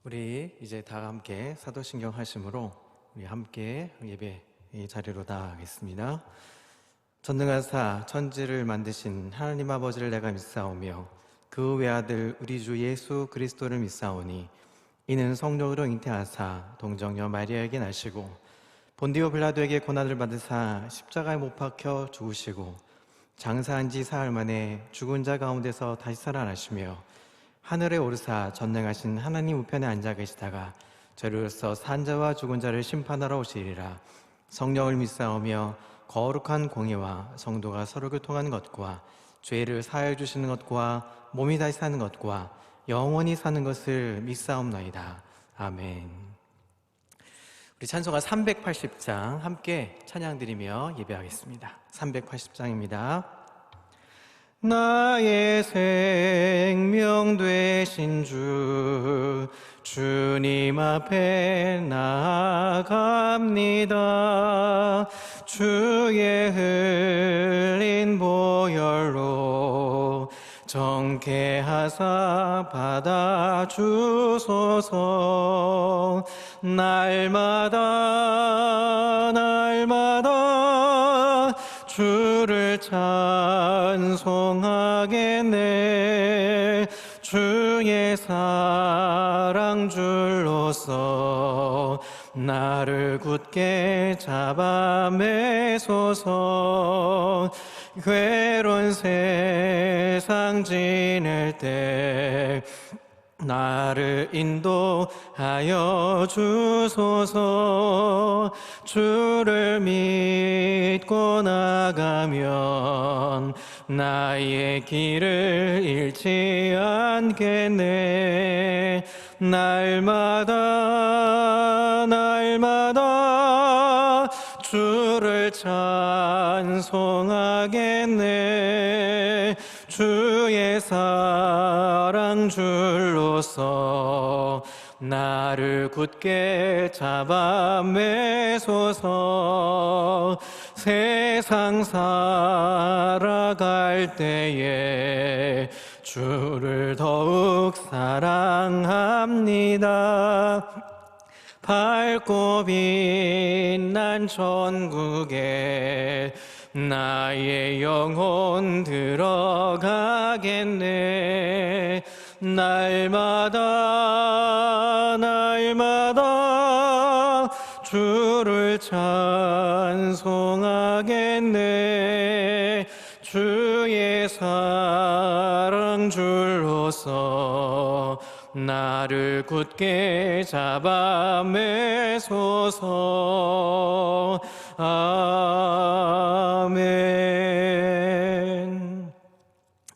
우리 이제 다 함께 사도신경 하심으로 우리 함께 예배 이 자리로 나아가겠습니다. 전능하사 천지를 만드신 하나님 아버지를 내가 믿사오며 그 외아들 우리 주 예수 그리스도를 믿사오니 이는 성령으로 잉태하사 동정녀 마리아에게 나시고 본디오 빌라도에게 고난을 받으사 십자가에 못 박혀 죽으시고 장사한 지 사흘 만에 죽은 자 가운데서 다시 살아나시며 하늘에 오르사 전능하신 하나님 우편에 앉아 계시다가 저리로서 산 자와 죽은 자를 심판하러 오시리라. 성령을 믿사오며 거룩한 공예와 성도가 서로 교통하는 것과 죄를 사하여 주시는 것과 몸이 다시 사는 것과 영원히 사는 것을 믿사옵나이다. 아멘. 우리 찬송가 380장 함께 찬양드리며 예배하겠습니다. 380장입니다. 나의 생명 되신 주 주님 앞에 나아갑니다. 주의 흘린 보혈로 정케하사 받아주소서. 날마다 주를 찬송하겠네. 주의 사랑 줄로서 나를 굳게 잡아매소서. 괴로운 세상 지낼 때 나를 인도하여 주소서. 주를 믿고 나가면 나의 길을 잃지 않겠네. 날마다 주를 찬송하겠네. 주의 사랑 줄로서 나를 굳게 잡아매소서. 세상 살아갈 때에 주를 더욱 사랑합니다. 밝고 빛난 천국에 나의 영혼 들어가겠네. 날마다 주를 찬송하겠네. 주의 사랑 줄로서 나를 굳게 잡아매소서. 아멘.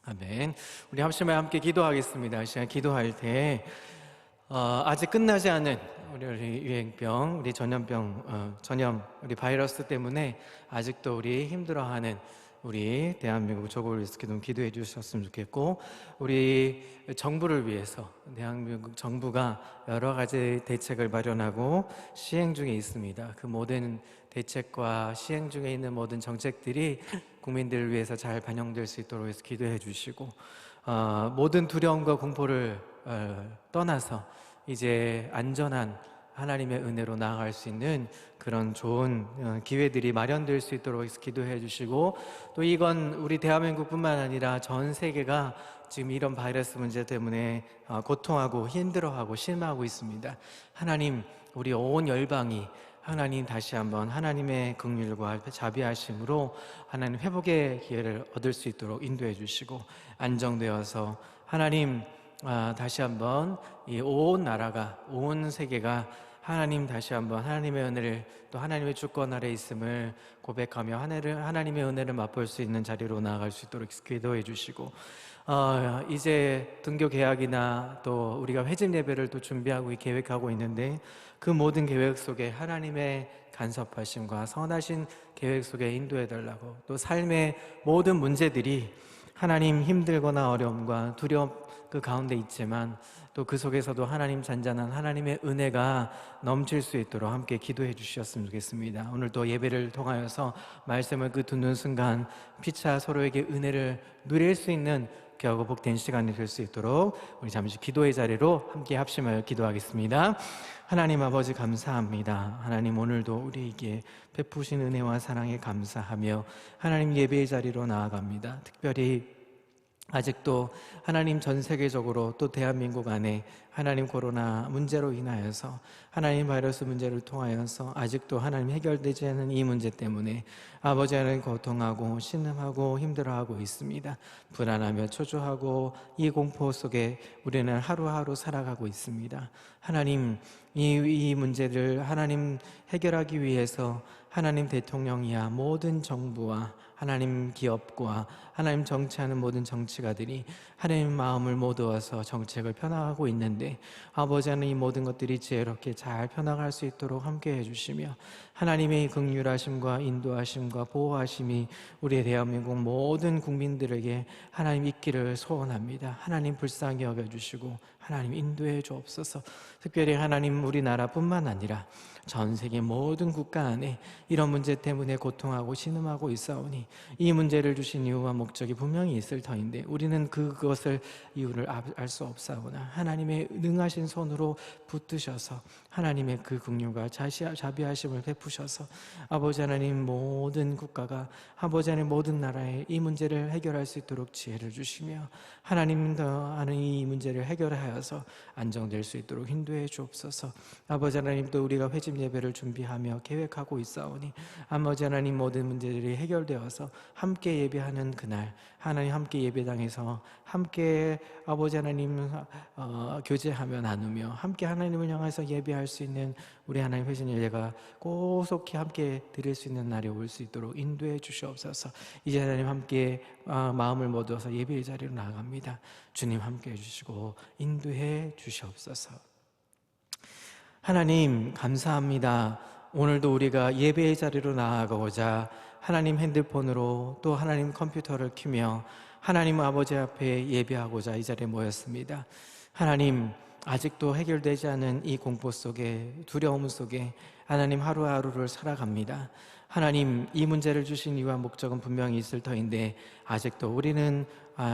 아멘. 우리 합심하여 함께 기도하겠습니다. 이 시간 기도할 때 아직 끝나지 않은 우리 유행병, 우리 전염병, 우리 바이러스 때문에 아직도 우리 힘들어하는 우리 대한민국 조국을 위해서 기도해 주셨으면 좋겠고, 우리 정부를 위해서 대한민국 정부가 여러 가지 대책을 마련하고 시행 중에 있습니다. 그 모든 대책과 시행 중에 있는 모든 정책들이 국민들을 위해서 잘 반영될 수 있도록 해서 기도해 주시고, 모든 두려움과 공포를 떠나서 이제 안전한 하나님의 은혜로 나아갈 수 있는 그런 좋은 기회들이 마련될 수 있도록 기도해 주시고, 또 이건 우리 대한민국뿐만 아니라 전 세계가 지금 이런 바이러스 문제 때문에 고통하고 힘들어하고 실망하고 있습니다. 하나님, 우리 온 열방이 하나님 다시 한번 하나님의 긍휼과 자비하심으로 하나님 회복의 기회를 얻을 수 있도록 인도해 주시고, 안정되어서 하나님 다시 한번 이 온 나라가, 온 세계가 하나님 다시 한번 하나님의 은혜를, 또 하나님의 주권 아래 있음을 고백하며 하나님의 은혜를 맛볼 수 있는 자리로 나아갈 수 있도록 기도해 주시고, 이제 등교 개학이나 또 우리가 회집 예배를 또 준비하고 계획하고 있는데, 그 모든 계획 속에 하나님의 간섭하심과 선하신 계획 속에 인도해 달라고, 또 삶의 모든 문제들이 하나님 힘들거나 어려움과 두려움 그 가운데 있지만 또 그 속에서도 하나님 잔잔한 하나님의 은혜가 넘칠 수 있도록 함께 기도해 주셨으면 좋겠습니다. 오늘도 예배를 통하여서 말씀을 듣는 순간 피차 서로에게 은혜를 누릴 수 있는 귀하고 복된 시간이 될 수 있도록 우리 잠시 기도의 자리로 함께 합심하여 기도하겠습니다. 하나님 아버지 감사합니다. 하나님 오늘도 우리에게 베푸신 은혜와 사랑에 감사하며 하나님 예배의 자리로 나아갑니다. 특별히 아직도 하나님 전 세계적으로 또 대한민국 안에 하나님 코로나 문제로 인하여서 하나님 바이러스 문제를 통하여서 아직도 하나님 해결되지 않은 이 문제 때문에 아버지 하나님 고통하고 신음하고 힘들어하고 있습니다. 불안하며 초조하고 이 공포 속에 우리는 하루하루 살아가고 있습니다. 하나님 이 문제를 하나님 해결하기 위해서 하나님 대통령이야 모든 정부와 하나님 기업과 하나님 정치하는 모든 정치가들이 하나님 마음을 모두어서 정책을 펴나가고 있는데 아버지 하나님 이 모든 것들이 지혜롭게 잘 펴나갈 수 있도록 함께 해주시며 하나님의 긍휼하심과 인도하심과 보호하심이 우리의 대한민국 모든 국민들에게 하나님 있기를 소원합니다. 하나님 불쌍히 여겨주시고 하나님 인도해 주옵소서. 특별히 하나님 우리나라뿐만 아니라 전 세계 모든 국가 안에 이런 문제 때문에 고통하고 신음하고 있사오니 이 문제를 주신 이유와 목적이 분명히 있을 터인데 우리는 그것을 이유를 알 수 없사오나 하나님의 능하신 손으로 붙드셔서 하나님의 그 긍휼과 자비하심을 베푸셔서 아버지 하나님 모든 국가가 아버지 하나님 모든 나라에 이 문제를 해결할 수 있도록 지혜를 주시며 하나님 더하는 이 문제를 해결하여서 안정될 수 있도록 인도해 주옵소서. 아버지 하나님 또 우리가 회집 예배를 준비하며 계획하고 있사오니 아버지 하나님 모든 문제들이 해결되어서 함께 예배하는 그날 하나님 함께 예배당에서 함께 아버지 하나님 교제하며 나누며 함께 하나님을 향해서 예배할 수 있는 우리 하나님 회신 예배가 고속히 함께 드릴 수 있는 날이 올 수 있도록 인도해 주시옵소서. 이제 하나님 함께 마음을 모두어서 예배의 자리로 나아갑니다. 주님 함께 해주시고 인도해 주시옵소서. 하나님 감사합니다. 오늘도 우리가 예배의 자리로 나아가고자 하나님 핸드폰으로 또 하나님 컴퓨터를 켜며 하나님 아버지 앞에 예배하고자 이 자리에 모였습니다. 하나님 아직도 해결되지 않은 이 공포 속에 두려움 속에 하나님 하루하루를 살아갑니다. 하나님 이 문제를 주신 이유와 목적은 분명히 있을 터인데 아직도 우리는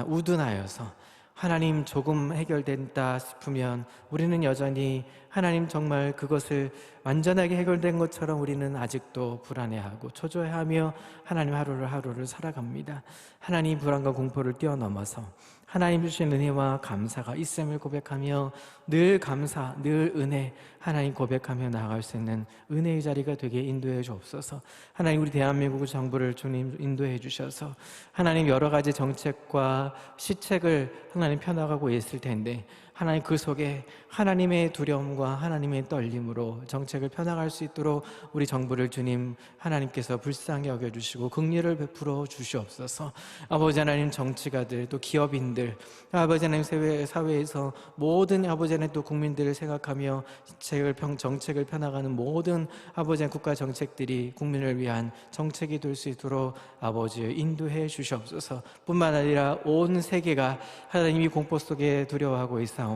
우둔하여서 하나님 조금 해결된다 싶으면 우리는 여전히 하나님 정말 그것을 완전하게 해결된 것처럼 우리는 아직도 불안해하고 초조해하며 하나님 하루를 살아갑니다. 하나님 불안과 공포를 뛰어넘어서 하나님 주신 은혜와 감사가 있음을 고백하며 늘 감사, 늘 은혜 하나님 고백하며 나아갈 수 있는 은혜의 자리가 되게 인도해 주옵소서. 하나님 우리 대한민국 정부를 주님 인도해 주셔서 하나님 여러 가지 정책과 시책을 하나님 펴나가고 있을 텐데 하나님 그 속에 하나님의 두려움과 하나님의 떨림으로 정책을 펴나갈 수 있도록 우리 정부를 주님 하나님께서 불쌍히 여겨주시고 긍휼을 베풀어 주시옵소서. 아버지 하나님 정치가들 또 기업인들 아버지 하나님 사회에서 모든 아버지 하나님 또 국민들을 생각하며 정책을 펴나가는 모든 아버지 하나님 국가 정책들이 국민을 위한 정책이 될 수 있도록 아버지 인도해 주시옵소서. 뿐만 아니라 온 세계가 하나님이 공포 속에 두려워하고 있사오니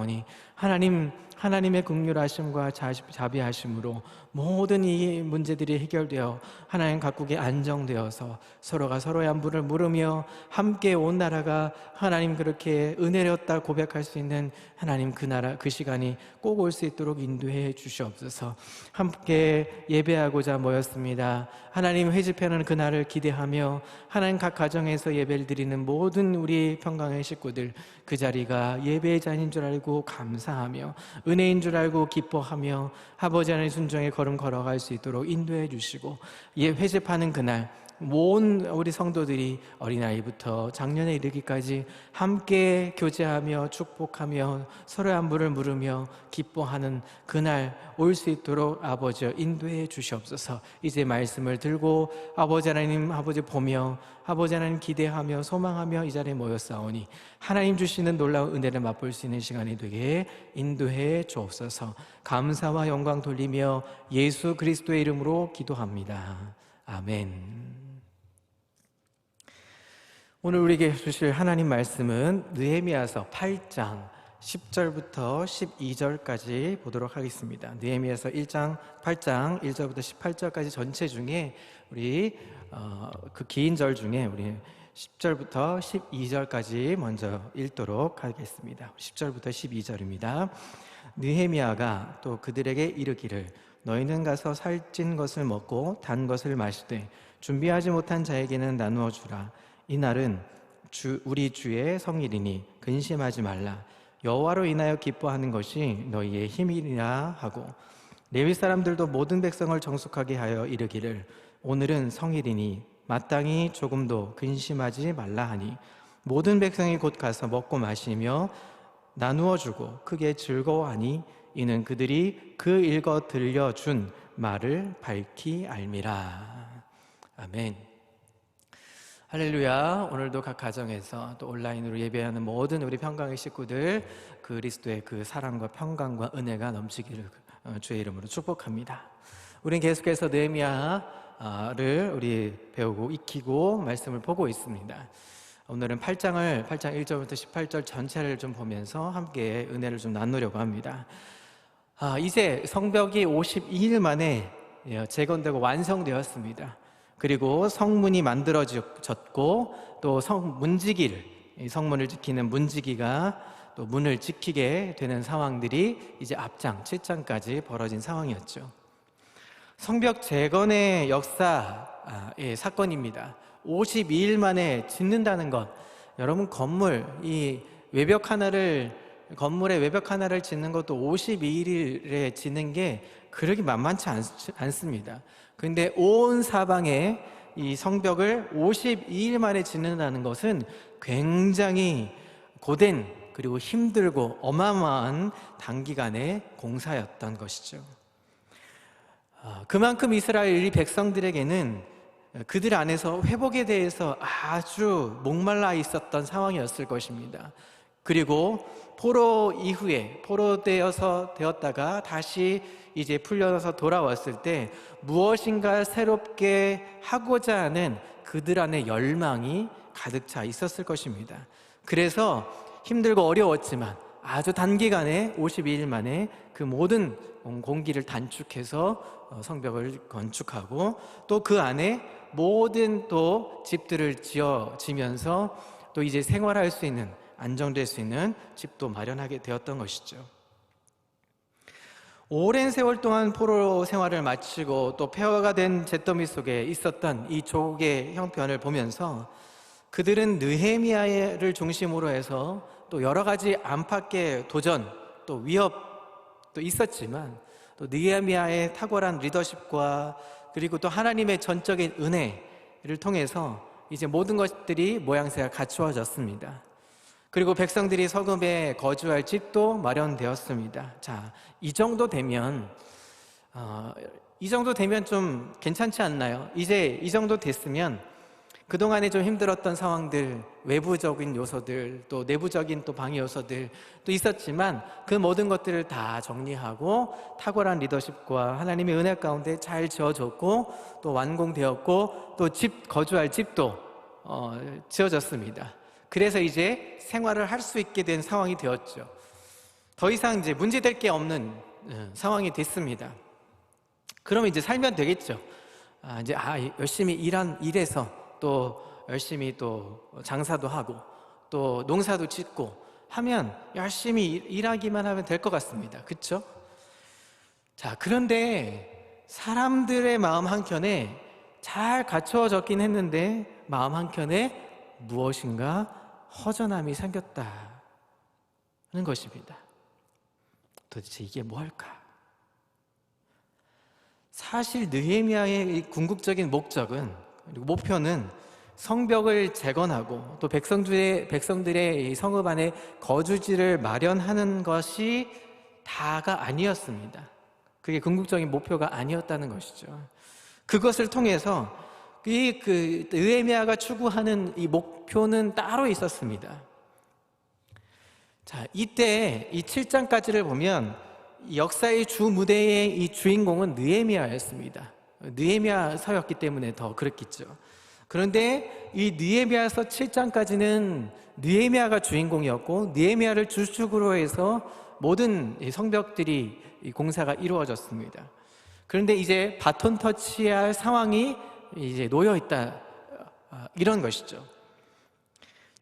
하나님의 긍휼하심과 자비하심으로 모든 이 문제들이 해결되어 하나님 각국이 안정되어서 서로가 서로의 안부를 물으며 함께 온 나라가 하나님 그렇게 은혜였다 고백할 수 있는 하나님 그 나라 그 시간이 꼭 올 수 있도록 인도해 주시옵소서. 함께 예배하고자 모였습니다. 하나님 회집하는 그날을 기대하며 하나님 각 가정에서 예배를 드리는 모든 우리 평강의 식구들 그 자리가 예배의 자리인 줄 알고 감사하며 은혜인 줄 알고 기뻐하며 아버지 하나님 순종의 걸음 걸어갈 수 있도록 인도해 주시고 회집하는 그날 모든 우리 성도들이 어린아이부터 작년에 이르기까지 함께 교제하며 축복하며 서로의 안부를 물으며 기뻐하는 그날 올 수 있도록 아버지 인도해 주시옵소서. 이제 말씀을 들고 아버지 하나님 아버지 보며 아버지 하나님 기대하며 소망하며 이 자리에 모였사오니 하나님 주시는 놀라운 은혜를 맛볼 수 있는 시간이 되게 인도해 주옵소서. 감사와 영광 돌리며 예수 그리스도의 이름으로 기도합니다. 아멘. 오늘 우리에게 주실 하나님 말씀은 느헤미야서 8장 10절부터 12절까지 보도록 하겠습니다. 느헤미야서 8장 1절부터 18절까지 전체 중에 우리 그 긴 절 중에 우리 10절부터 12절까지 먼저 읽도록 하겠습니다. 10절부터 12절입니다. 느헤미야가 또 그들에게 이르기를 너희는 가서 살찐 것을 먹고 단 것을 마시되 준비하지 못한 자에게는 나누어 주라. 이날은 우리 주의 성일이니 근심하지 말라. 여호와로 인하여 기뻐하는 것이 너희의 힘이라 하고 레위 사람들도 모든 백성을 정숙하게 하여 이르기를 오늘은 성일이니 마땅히 조금도 근심하지 말라 하니 모든 백성이 곧 가서 먹고 마시며 나누어 주고 크게 즐거워하니 이는 그들이 그 읽어 들려준 말을 밝히 알미라. 아멘. 할렐루야. 오늘도 각 가정에서 또 온라인으로 예배하는 모든 우리 평강의 식구들 그리스도의 그 사랑과 평강과 은혜가 넘치기를 주의 이름으로 축복합니다. 우리는 계속해서 느헤미야를 우리 배우고 익히고 말씀을 보고 있습니다. 오늘은 8장 1절부터 18절 전체를 좀 보면서 함께 은혜를 좀 나누려고 합니다. 이제 성벽이 52일 만에 재건되고 완성되었습니다. 그리고 성문이 만들어졌고 또 성문을 지키는 문지기가 또 문을 지키게 되는 상황들이 이제 앞장 7장까지 벌어진 상황이었죠. 성벽 재건의 역사의 사건입니다. 52일 만에 짓는다는 것, 여러분 건물의 외벽 하나를 짓는 것도 52일에 짓는 게 그렇게 만만치 않습니다. 근데 온 사방에 이 성벽을 52일 만에 짓는다는 것은 굉장히 고된 그리고 힘들고 어마어마한 단기간의 공사였던 것이죠. 그만큼 이스라엘 백성들에게는 그들 안에서 회복에 대해서 아주 목말라 있었던 상황이었을 것입니다. 그리고 포로 이후에 되었다가 다시 이제 풀려서 돌아왔을 때 무엇인가 새롭게 하고자 하는 그들 안에 열망이 가득 차 있었을 것입니다. 그래서 힘들고 어려웠지만 아주 단기간에 52일 만에 그 모든 공기를 단축해서 성벽을 건축하고 또 그 안에 모든 또 집들을 지면서 또 이제 생활할 수 있는 안정될 수 있는 집도 마련하게 되었던 것이죠. 오랜 세월 동안 포로 생활을 마치고 또 폐허가 된 잿더미 속에 있었던 이 조국의 형편을 보면서 그들은 느헤미야를 중심으로 해서 또 여러 가지 안팎의 도전 또 위협도 있었지만 또 느헤미야의 탁월한 리더십과 그리고 또 하나님의 전적인 은혜를 통해서 이제 모든 것들이 모양새가 갖추어졌습니다. 그리고 백성들이 서금에 거주할 집도 마련되었습니다. 자, 이 정도 되면 좀 괜찮지 않나요? 이제 이 정도 됐으면 그동안에 좀 힘들었던 상황들, 외부적인 요소들, 또 내부적인 또 방해 요소들 또 있었지만 그 모든 것들을 다 정리하고 탁월한 리더십과 하나님의 은혜 가운데 잘 지어졌고 또 완공되었고 또 거주할 집도 지어졌습니다. 그래서 이제 생활을 할 수 있게 된 상황이 되었죠. 더 이상 이제 문제될 게 없는 상황이 됐습니다. 그러면 이제 살면 되겠죠. 열심히 일해서 또 열심히 또 장사도 하고 또 농사도 짓고 하면 열심히 일하기만 하면 될 것 같습니다. 그렇죠? 자, 그런데 사람들의 마음 한켠에 잘 갖추어졌긴 했는데 마음 한켠에 무엇인가 허전함이 생겼다는 것입니다. 도대체 이게 뭘까? 사실 느헤미야의 궁극적인 그리고 목표는 성벽을 재건하고 또 백성들의 성읍 안에 거주지를 마련하는 것이 다가 아니었습니다. 그게 궁극적인 목표가 아니었다는 것이죠. 그것을 통해서 느헤미야가 추구하는 이 목표는 따로 있었습니다. 자, 이때 이 7장까지를 보면 역사의 주 무대의 이 주인공은 느헤미야였습니다. 느헤미야서였기 때문에 더 그랬겠죠. 그런데 이 느헤미야서 7장까지는 느헤미야가 주인공이었고 느헤미야를 주축으로 해서 모든 성벽들이 공사가 이루어졌습니다. 그런데 이제 바톤 터치할 상황이 이제 놓여 있다, 이런 것이죠.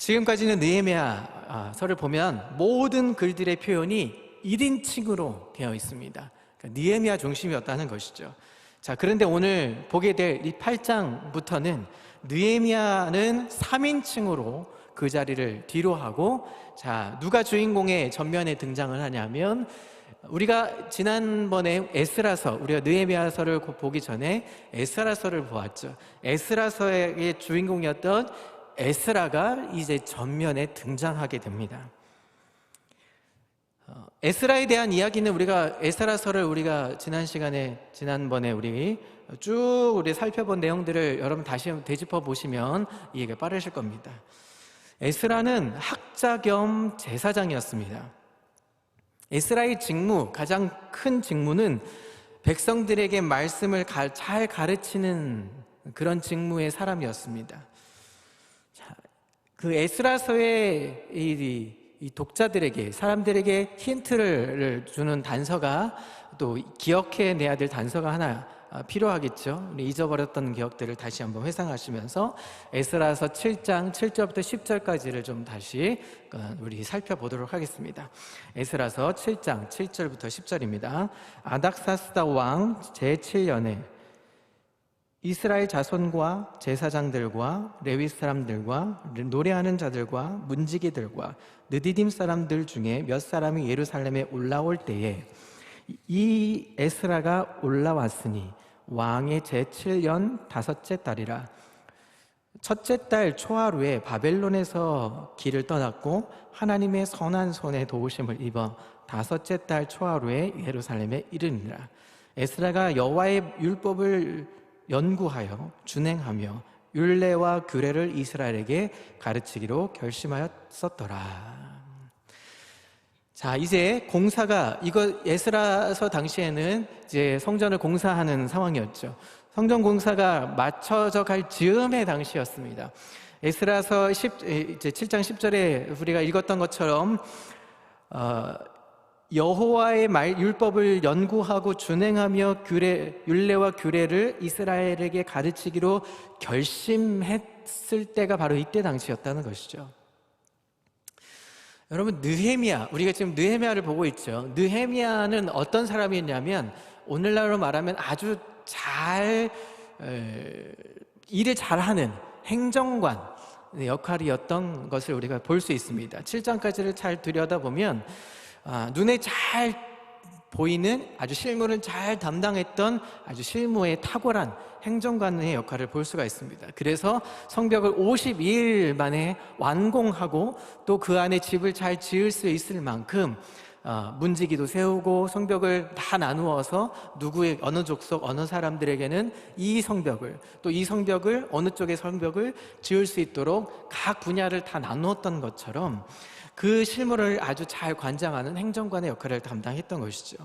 지금까지는 느헤미야서를 보면 모든 글들의 표현이 1인칭으로 되어 있습니다. 그러니까 느헤미야 중심이었다는 것이죠. 자, 그런데 오늘 보게 될 이 8장부터는 느헤미야는 3인칭으로 그 자리를 뒤로 하고, 자, 누가 주인공의 전면에 등장을 하냐면, 우리가 지난번에 에스라서, 우리가 느헤미야서를 보기 전에 에스라서를 보았죠. 에스라서의 주인공이었던 에스라가 이제 전면에 등장하게 됩니다. 에스라에 대한 이야기는 우리가 에스라서를 우리가 지난번에 우리 쭉 살펴본 내용들을 여러분 다시 되짚어 보시면 이해가 빠르실 겁니다. 에스라는 학자 겸 제사장이었습니다. 에스라의 직무, 가장 큰 직무는 백성들에게 말씀을 잘 가르치는 그런 직무의 사람이었습니다. 자, 그 에스라서의 이 독자들에게, 사람들에게 힌트를 주는 단서가, 또 기억해내야 될 단서가 하나 필요하겠죠. 우리 잊어버렸던 기억들을 다시 한번 회상하시면서 에스라서 7장 7절부터 10절까지를 좀 다시 우리 살펴보도록 하겠습니다. 에스라서 7장 7절부터 10절입니다. 아닥사스다 왕 제7년에 이스라엘 자손과 제사장들과 레위 사람들과 노래하는 자들과 문지기들과 느디딤 사람들 중에 몇 사람이 예루살렘에 올라올 때에 이 에스라가 올라왔으니 왕의 제7년 5째 달이라. 첫째 달 초하루에 바벨론에서 길을 떠났고 하나님의 선한 손에 도우심을 입어 5째 달 초하루에 예루살렘에 이르니라. 에스라가 여호와의 율법을 연구하여 준행하며 율례와 규례를 이스라엘에게 가르치기로 결심하였었더라. 자, 이제 공사가, 이거 에스라서 당시에는 이제 성전을 공사하는 상황이었죠. 성전 공사가 맞춰져 갈 즈음의 당시였습니다. 에스라서 이제 7장 10절에 우리가 읽었던 것처럼 여호와의 율법을 연구하고 준행하며 율례와 규례를 이스라엘에게 가르치기로 결심했을 때가 바로 이때 당시였다는 것이죠. 여러분, 느헤미야, 우리가 지금 느헤미야를 보고 있죠. 느헤미야는 어떤 사람이었냐면 오늘날로 말하면 아주 일을 잘하는 행정관 역할이었던 것을 우리가 볼 수 있습니다. 7장까지를 잘 들여다보면 눈에 잘 보이는, 아주 실무를 잘 담당했던 아주 실무에 탁월한 행정관의 역할을 볼 수가 있습니다. 그래서 성벽을 52일 만에 완공하고 또 그 안에 집을 잘 지을 수 있을 만큼 문지기도 세우고 성벽을 다 나누어서 어느 족속, 어느 사람들에게는 이 성벽을, 또 이 성벽을, 어느 쪽의 성벽을 지을 수 있도록 각 분야를 다 나누었던 것처럼 그 실무를 아주 잘 관장하는 행정관의 역할을 담당했던 것이죠.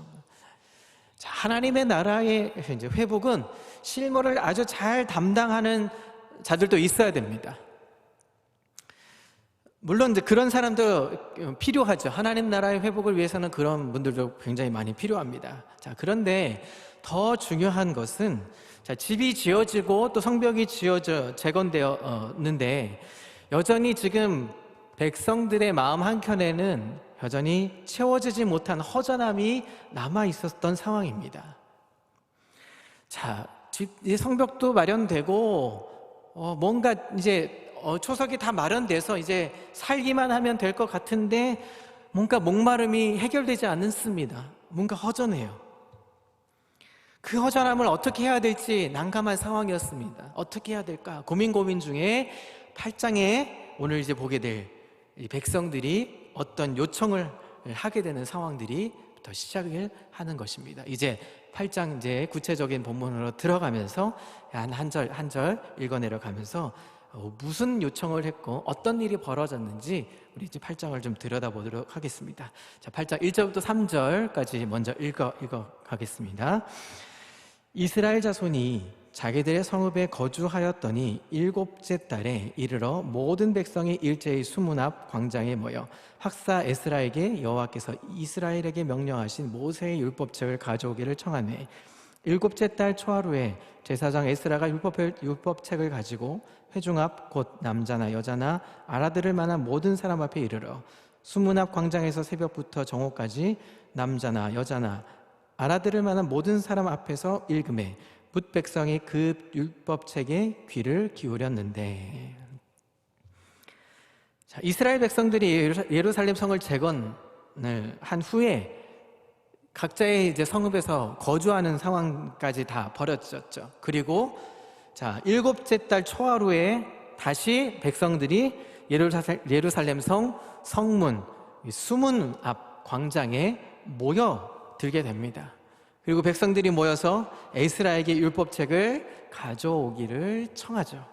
자, 하나님의 나라의 이제 회복은 실무를 아주 잘 담당하는 자들도 있어야 됩니다. 물론 이제 그런 사람도 필요하죠. 하나님 나라의 회복을 위해서는 그런 분들도 굉장히 많이 필요합니다. 자, 그런데 더 중요한 것은, 자, 집이 지어지고 또 성벽이 재건되었는데 여전히 지금 백성들의 마음 한켠에는 여전히 채워지지 못한 허전함이 남아 있었던 상황입니다. 자, 성벽도 마련되고 뭔가 이제 초석이 다 마련돼서 이제 살기만 하면 될 것 같은데 뭔가 목마름이 해결되지 않습니다. 뭔가 허전해요. 그 허전함을 어떻게 해야 될지 난감한 상황이었습니다. 어떻게 해야 될까 고민 중에 8장에 오늘 이제 보게 될 이 백성들이 어떤 요청을 하게 되는 상황들이 부터 시작을 하는 것입니다. 이제 8장 이제 구체적인 본문으로 들어가면서 한 절 한 절 읽어내려가면서 무슨 요청을 했고 어떤 일이 벌어졌는지 우리 이제 8장을 좀 들여다보도록 하겠습니다. 자, 8장 1절부터 3절까지 먼저 읽어 가겠습니다. 이스라엘 자손이 자기들의 성읍에 거주하였더니 7째 달에 이르러 모든 백성이 일제히 수문 앞 광장에 모여 학사 에스라에게 여호와께서 이스라엘에게 명령하신 모세의 율법책을 가져오기를 청하매 일곱째 달 초하루에 제사장 에스라가 율법책을 가지고 회중 앞 곧 남자나 여자나 알아들을 만한 모든 사람 앞에 이르러 수문 앞 광장에서 새벽부터 정오까지 남자나 여자나 알아들을 만한 모든 사람 앞에서 읽음에 뭇 백성이 그 율법책에 귀를 기울였는데. 자, 이스라엘 백성들이 예루살렘 성을 재건을 한 후에 각자의 이제 성읍에서 거주하는 상황까지 다 벌어졌죠. 그리고 자, 일곱째 달 초하루에 다시 백성들이 예루살렘 성문 수문 앞 광장에 모여들게 됩니다. 그리고 백성들이 모여서 에스라에게 율법책을 가져오기를 청하죠.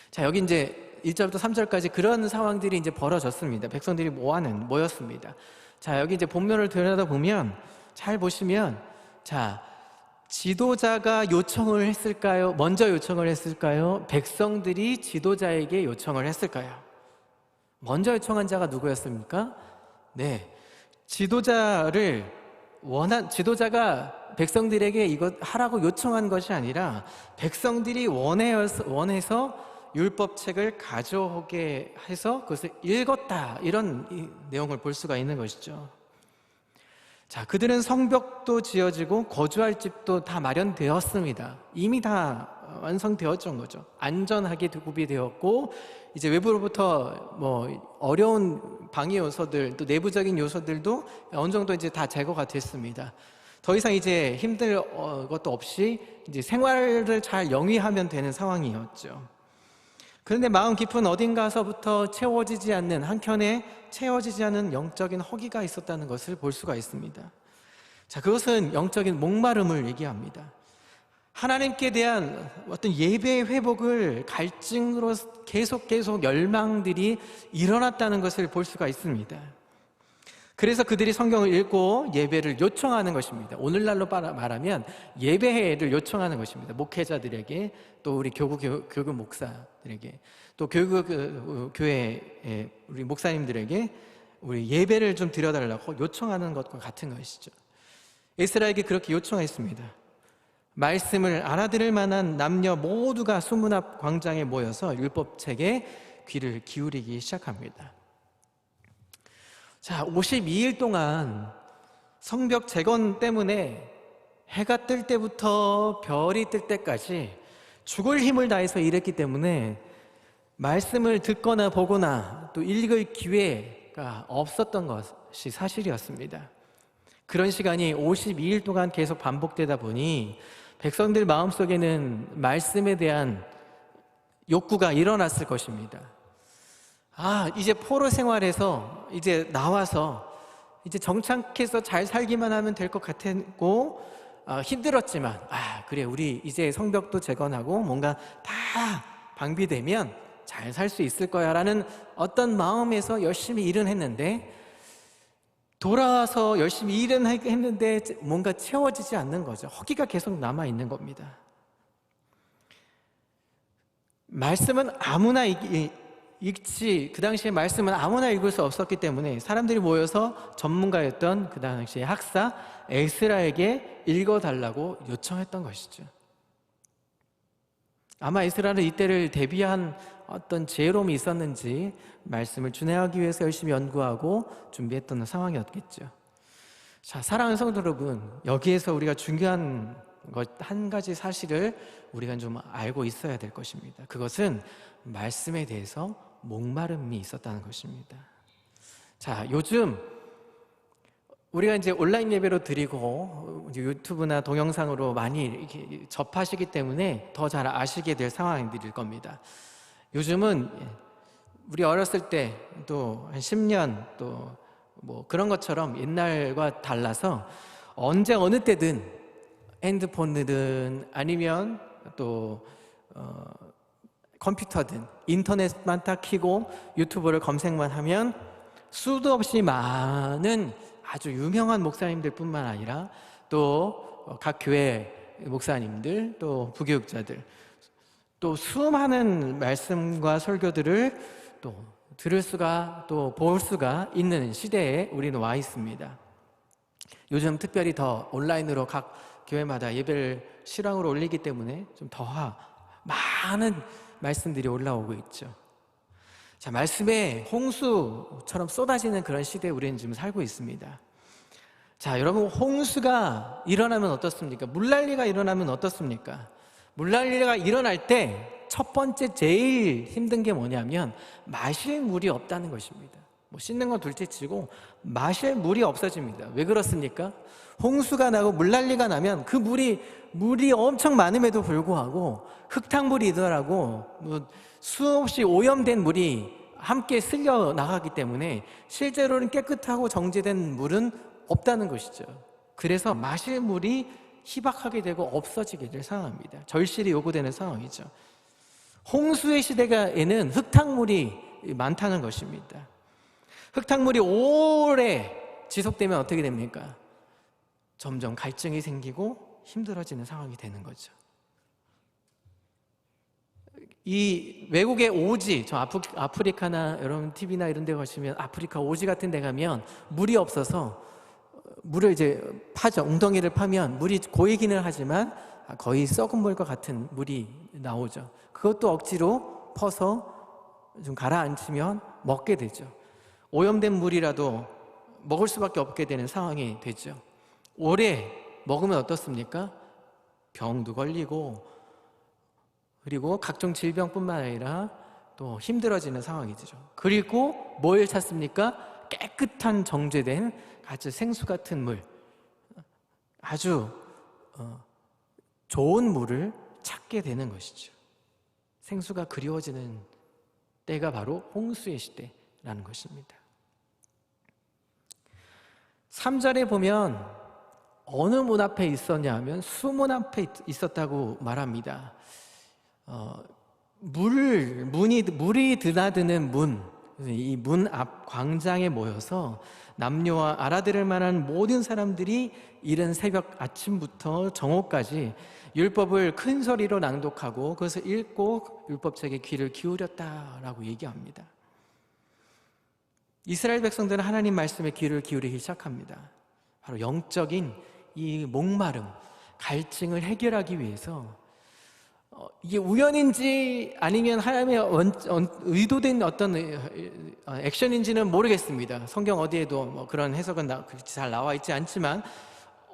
자, 여기 이제 1절부터 3절까지 그런 상황들이 이제 벌어졌습니다. 백성들이 모였습니다. 자, 여기 이제 본문을 들여다보면 잘 보시면, 자, 지도자가 요청을 했을까요? 먼저 요청을 했을까요? 백성들이 지도자에게 요청을 했을까요? 먼저 요청한 자가 누구였습니까? 네, 지도자가 백성들에게 이것 하라고 요청한 것이 아니라 백성들이 원해서 율법책을 가져오게 해서 그것을 읽었다, 이런 내용을 볼 수가 있는 것이죠. 자, 그들은 성벽도 지어지고 거주할 집도 다 마련되었습니다. 이미 다 완성되었던 거죠. 안전하게 구비되었고, 이제 외부로부터 뭐 어려운 방해 요소들, 또 내부적인 요소들도 어느 정도 이제 다 제거가 됐습니다. 더 이상 이제 힘들 것도 없이 이제 생활을 잘 영위하면 되는 상황이었죠. 그런데 마음 깊은 어딘가서부터 한켠에 채워지지 않는 영적인 허기가 있었다는 것을 볼 수가 있습니다. 자, 그것은 영적인 목마름을 얘기합니다. 하나님께 대한 어떤 예배의 회복을 갈증으로 계속 열망들이 일어났다는 것을 볼 수가 있습니다. 그래서 그들이 성경을 읽고 예배를 요청하는 것입니다. 오늘날로 말하면 예배를 요청하는 것입니다. 목회자들에게, 또 우리 교구 목사들에게, 또 교회 우리 목사님들에게 우리 예배를 좀 드려달라고 요청하는 것과 같은 것이죠. 에스라에게 그렇게 요청했습니다. 말씀을 알아들을 만한 남녀 모두가 수문 앞 광장에 모여서 율법책에 귀를 기울이기 시작합니다. 자, 52일 동안 성벽 재건 때문에 해가 뜰 때부터 별이 뜰 때까지 죽을 힘을 다해서 일했기 때문에 말씀을 듣거나 보거나 또 읽을 기회가 없었던 것이 사실이었습니다. 그런 시간이 52일 동안 계속 반복되다 보니 백성들 마음속에는 말씀에 대한 욕구가 일어났을 것입니다. 이제 포로 생활에서 이제 나와서 이제 정착해서 잘 살기만 하면 될 것 같았고, 힘들었지만 그래, 우리 이제 성벽도 재건하고 뭔가 다 방비되면 잘 살 수 있을 거야 라는 어떤 마음에서 열심히 일은 했는데, 돌아와서 열심히 일은 했는데 뭔가 채워지지 않는 거죠. 허기가 계속 남아있는 겁니다. 말씀은 아무나 그 당시에 말씀은 아무나 읽을 수 없었기 때문에 사람들이 모여서 전문가였던 그 당시에 학사 에스라에게 읽어달라고 요청했던 것이죠. 아마 에스라는 이때를 대비한 어떤 지혜로움이 있었는지 말씀을 준행하기 위해서 열심히 연구하고 준비했던 상황이었겠죠. 자, 사랑하는 성도 여러분, 여기에서 우리가 중요한 것 한 가지 사실을 우리가 좀 알고 있어야 될 것입니다. 그것은 말씀에 대해서 목마름이 있었다는 것입니다. 자, 요즘 우리가 이제 온라인 예배로 드리고 유튜브나 동영상으로 많이 이렇게 접하시기 때문에 더 잘 아시게 될 상황들일 겁니다. 요즘은 우리 어렸을 때 또 한 10년 또 뭐 그런 것처럼 옛날과 달라서 언제 어느 때든 핸드폰이든 아니면 또 컴퓨터든 인터넷만 딱 켜고 유튜브를 검색만 하면 수도 없이 많은 아주 유명한 목사님들 뿐만 아니라 또 각 교회 목사님들, 또 부교육자들, 또 수많은 말씀과 설교들을 또 들을 수가, 또 볼 수가 있는 시대에 우리는 와 있습니다. 요즘 특별히 더 온라인으로 각 교회마다 예배를 실황으로 올리기 때문에 좀 더 많은 말씀들이 올라오고 있죠. 자, 말씀에 홍수처럼 쏟아지는 그런 시대에 우리는 지금 살고 있습니다. 자, 여러분, 홍수가 일어나면 어떻습니까? 물난리가 일어나면 어떻습니까? 물난리가 일어날 때 첫 번째 제일 힘든 게 뭐냐면 마실 물이 없다는 것입니다. 뭐 씻는 건 둘째치고 마실 물이 없어집니다. 왜 그렇습니까? 홍수가 나고 물난리가 나면 그 물이 엄청 많음에도 불구하고 흙탕물이더라고 뭐 수없이 오염된 물이 함께 쓸려 나가기 때문에 실제로는 깨끗하고 정제된 물은 없다는 것이죠. 그래서 마실 물이 희박하게 되고 없어지게 될 상황입니다. 절실히 요구되는 상황이죠. 홍수의 시대에는 흙탕물이 많다는 것입니다. 흙탕물이 오래 지속되면 어떻게 됩니까? 점점 갈증이 생기고 힘들어지는 상황이 되는 거죠. 이 외국의 오지, 저 아프리카나 여러분 TV나 이런 데 가시면 아프리카 오지 같은 데 가면 물이 없어서 물을 이제 파죠. 웅덩이를 파면 물이 고이기는 하지만 거의 썩은 물과 같은 물이 나오죠. 그것도 억지로 퍼서 좀 가라앉히면 먹게 되죠. 오염된 물이라도 먹을 수밖에 없게 되는 상황이 되죠. 오래 먹으면 어떻습니까? 병도 걸리고 그리고 각종 질병뿐만 아니라 또 힘들어지는 상황이 되죠. 그리고 뭘 찾습니까? 깨끗한 정제된 아주 생수 같은 물, 아주 좋은 물을 찾게 되는 것이죠. 생수가 그리워지는 때가 바로 홍수의 시대라는 것입니다. 3절에 보면 어느 문 앞에 있었냐 하면 수문 앞에 있었다고 말합니다. 물이 드나드는 문, 이 문 앞 광장에 모여서 남녀와 알아들을 만한 모든 사람들이 이른 새벽 아침부터 정오까지 율법을 큰 소리로 낭독하고 그것을 읽고 율법책에 귀를 기울였다라고 얘기합니다. 이스라엘 백성들은 하나님 말씀에 귀를 기울이기 시작합니다. 바로 영적인 이 목마름, 갈증을 해결하기 위해서 이게 우연인지 아니면 하나님의 의도된 어떤 액션인지는 모르겠습니다. 성경 어디에도 뭐 그런 해석은 잘 나와 있지 않지만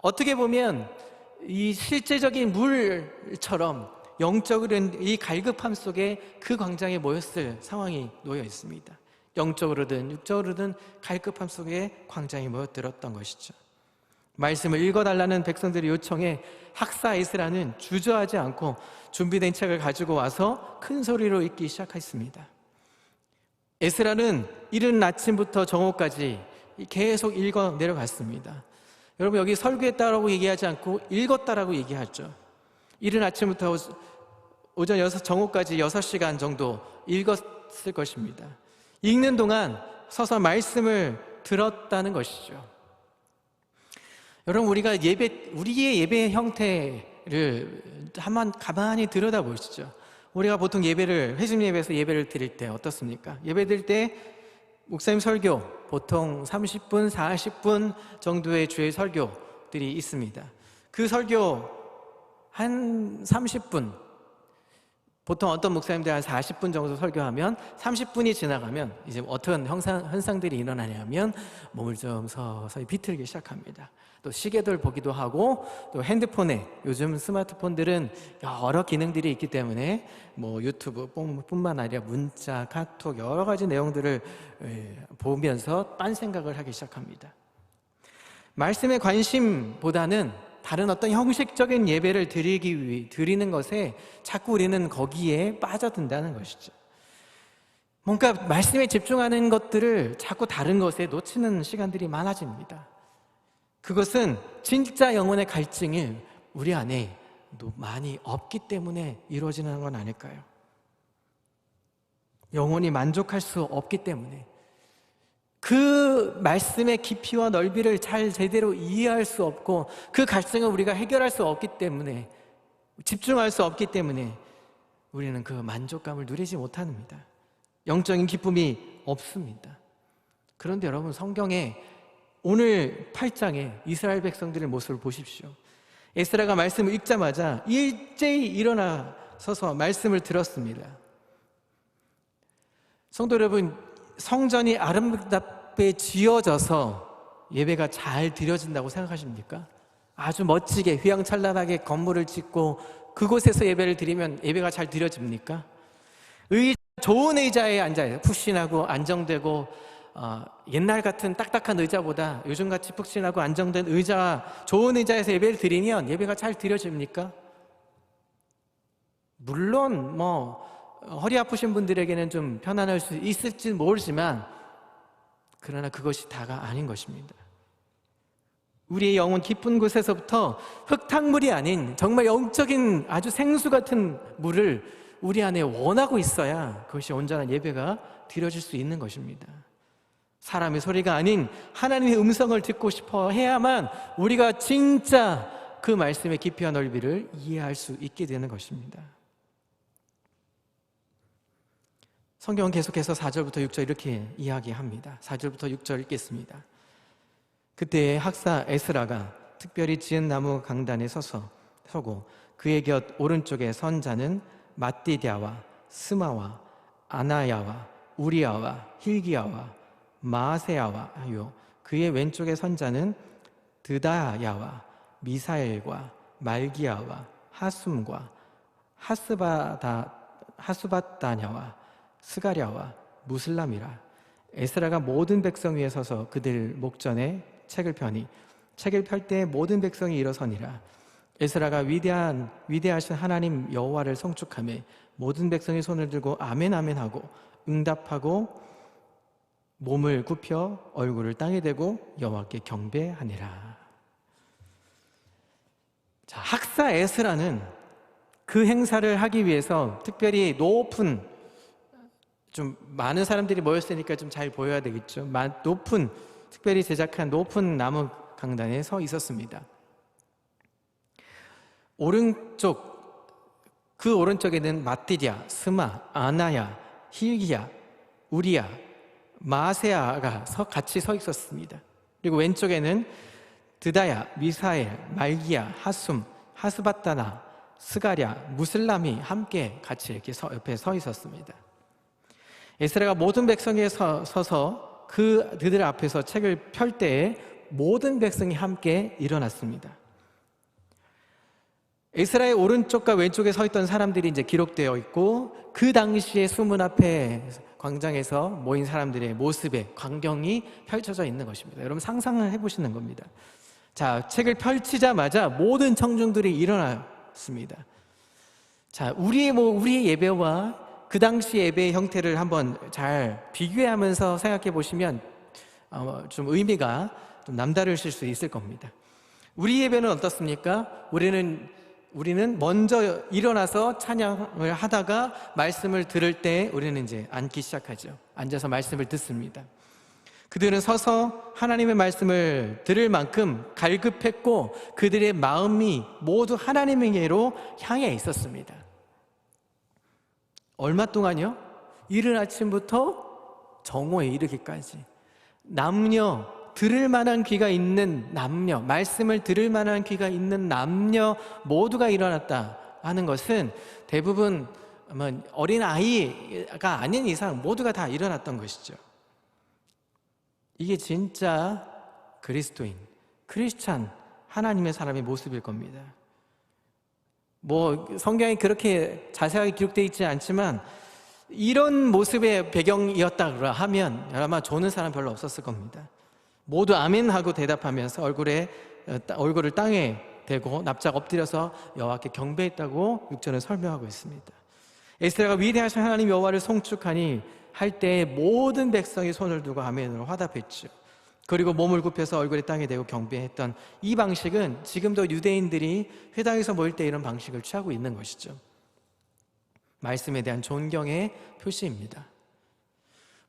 어떻게 보면 이 실제적인 물처럼 영적으로는 이 갈급함 속에 그 광장에 모였을 상황이 놓여 있습니다. 영적으로든 육적으로든 갈급함 속에 광장에 모여들었던 것이죠. 말씀을 읽어달라는 백성들의 요청에 학사 에스라는 주저하지 않고 준비된 책을 가지고 와서 큰 소리로 읽기 시작했습니다. 에스라는 이른 아침부터 정오까지 계속 읽어 내려갔습니다. 여러분, 여기 설교했다라고 얘기하지 않고 읽었다라고 얘기하죠. 이른 아침부터 오전 정오까지 6시간 정도 읽었을 것입니다. 읽는 동안 서서 말씀을 들었다는 것이죠. 여러분, 우리의 예배 형태를 한번 가만히 들여다보시죠. 우리가 보통 회심 예배에서 예배를 드릴 때 어떻습니까? 예배 드릴 때 목사님 설교 보통 30분, 40분 정도의 주의 설교들이 있습니다. 그 설교 한 30분, 보통 어떤 목사님들 한 40분 정도 설교하면 30분이 지나가면 이제 어떤 현상들이 일어나냐면 몸을 좀 서서히 비틀기 시작합니다. 또 시계들 보기도 하고 또 핸드폰에 요즘 스마트폰들은 여러 기능들이 있기 때문에 뭐 유튜브 뿐만 아니라 문자, 카톡 여러 가지 내용들을 보면서 딴 생각을 하기 시작합니다. 말씀의 관심보다는 다른 어떤 형식적인 예배를 드리는 것에 자꾸 우리는 거기에 빠져든다는 것이죠. 뭔가 말씀에 집중하는 것들을 자꾸 다른 것에 놓치는 시간들이 많아집니다. 그것은 진짜 영혼의 갈증이 우리 안에 많이 없기 때문에 이루어지는 건 아닐까요? 영혼이 만족할 수 없기 때문에, 그 말씀의 깊이와 넓이를 제대로 이해할 수 없고 그 갈증을 우리가 해결할 수 없기 때문에, 집중할 수 없기 때문에 우리는 그 만족감을 누리지 못합니다. 영적인 기쁨이 없습니다. 그런데 여러분, 성경에 오늘 8장에 이스라엘 백성들의 모습을 보십시오. 에스라가 말씀을 읽자마자 일제히 일어나 서서 말씀을 들었습니다. 성도 여러분, 성전이 아름답게 지어져서 예배가 잘 드려진다고 생각하십니까? 아주 멋지게 휘황찬란하게 건물을 짓고 그곳에서 예배를 드리면 예배가 잘 드려집니까? 좋은 의자에 앉아요. 푹신하고 안정되고 옛날 같은 딱딱한 의자보다 요즘같이 푹신하고 안정된 의자, 좋은 의자에서 예배를 드리면 예배가 잘 드려집니까? 물론 허리 아프신 분들에게는 좀 편안할 수 있을지 모르지만 그러나 그것이 다가 아닌 것입니다. 우리의 영혼 깊은 곳에서부터 흙탕물이 아닌 정말 영적인 아주 생수 같은 물을 우리 안에 원하고 있어야 그것이 온전한 예배가 드려질 수 있는 것입니다. 사람의 소리가 아닌 하나님의 음성을 듣고 싶어 해야만 우리가 진짜 그 말씀의 깊이와 넓이를 이해할 수 있게 되는 것입니다. 성경은 계속해서 4절부터 6절 이렇게 이야기합니다. 4절부터 6절 읽겠습니다. 그때 학사 에스라가 특별히 지은 나무 강단에 서고 그의 곁 오른쪽에 선 자는 마띠디아와 스마와 아나야와 우리야와 힐기야와 마세야와 하요, 그의 왼쪽에 선 자는 드다야와 미사엘과 말기야와 하숨과 하스바다냐와 스가랴와 무슬람이라. 에스라가 모든 백성 위에 서서 그들 목전에 책을 펴니 책을 펼 때 모든 백성이 일어서니라. 에스라가 위대하신 하나님 여호와를 송축하며 모든 백성이 손을 들고 아멘 아멘 하고 응답하고 몸을 굽혀 얼굴을 땅에 대고 여호와께 경배하니라. 자, 학사 에스라는 그 행사를 하기 위해서 특별히 높은, 좀 많은 사람들이 모였으니까 좀 잘 보여야 되겠죠. 특별히 제작한 높은 나무 강단에 서 있었습니다. 그 오른쪽에는 마띠디아, 스마, 아나야, 힐기야, 우리야, 마세야가 같이 서 있었습니다. 그리고 왼쪽에는 드다야, 미사엘, 말기야, 하숨, 하스바다나, 스가랴, 무슬람이 함께 같이 이렇게 옆에 서 있었습니다. 에스라가 모든 백성에 서서 그들 앞에서 책을 펼 때에 모든 백성이 함께 일어났습니다. 에스라의 오른쪽과 왼쪽에 서 있던 사람들이 이제 기록되어 있고, 그 당시에 수문 앞에 광장에서 모인 사람들의 모습에 광경이 펼쳐져 있는 것입니다. 여러분 상상을 해보시는 겁니다. 자, 책을 펼치자마자 모든 청중들이 일어났습니다. 자, 우리의 예배와 그 당시 예배의 형태를 한번 잘 비교하면서 생각해 보시면 좀 의미가 좀 남다르실 수 있을 겁니다. 우리 예배는 어떻습니까? 우리는 먼저 일어나서 찬양을 하다가 말씀을 들을 때 우리는 이제 앉기 시작하죠. 앉아서 말씀을 듣습니다. 그들은 서서 하나님의 말씀을 들을 만큼 갈급했고 그들의 마음이 모두 하나님에게로 향해 있었습니다. 얼마 동안요? 이른 아침부터 정오에 이르기까지 들을 만한 귀가 있는 남녀, 말씀을 들을 만한 귀가 있는 남녀 모두가 일어났다 하는 것은 대부분 어린 아이가 아닌 이상 모두가 다 일어났던 것이죠. 이게 진짜 그리스도인, 크리스찬, 하나님의 사람의 모습일 겁니다. 성경에 그렇게 자세하게 기록되어 있지 않지만 이런 모습의 배경이었다 하면 아마 조는 사람 별로 없었을 겁니다. 모두 아멘 하고 대답하면서 얼굴을 땅에 대고 납작 엎드려서 여호와께 경배했다고 6절은 설명하고 있습니다. 에스라가 위대하신 하나님 여호와를 송축하니 할 때 모든 백성이 손을 두고 아멘으로 화답했죠. 그리고 몸을 굽혀서 얼굴에 땅에 대고 경배했던 이 방식은 지금도 유대인들이 회당에서 모일 때 이런 방식을 취하고 있는 것이죠. 말씀에 대한 존경의 표시입니다.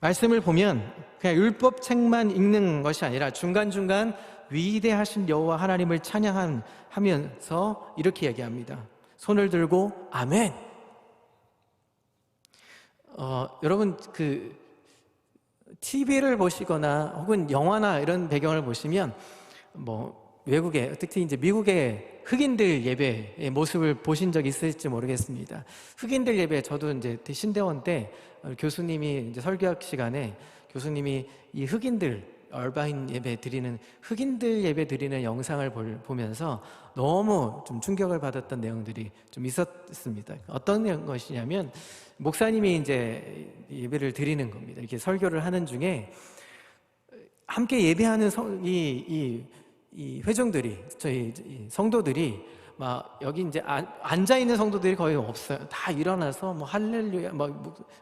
말씀을 보면 그냥 율법책만 읽는 것이 아니라 중간중간 위대하신 여호와 하나님을 찬양하면서 이렇게 얘기합니다. 손을 들고 아멘. 여러분 TV를 보시거나 혹은 영화나 이런 배경을 보시면 외국에, 특히 이제 미국의 흑인들 예배의 모습을 보신 적 있을지 모르겠습니다. 흑인들 예배, 저도 이제 신대원 때 교수님이 이제 설교학 시간에 교수님이 이 흑인들 얼바인 예배 드리는 흑인들 예배 드리는 영상을 보면서 너무 좀 충격을 받았던 내용들이 좀 있었습니다. 어떤 것이냐면 목사님이 이제 예배를 드리는 겁니다. 이렇게 설교를 하는 중에 함께 예배하는 이 회중들이, 저희 성도들이 막 여기 이제 앉아 있는 성도들이 거의 없어요. 다 일어나서 뭐 할렐루야,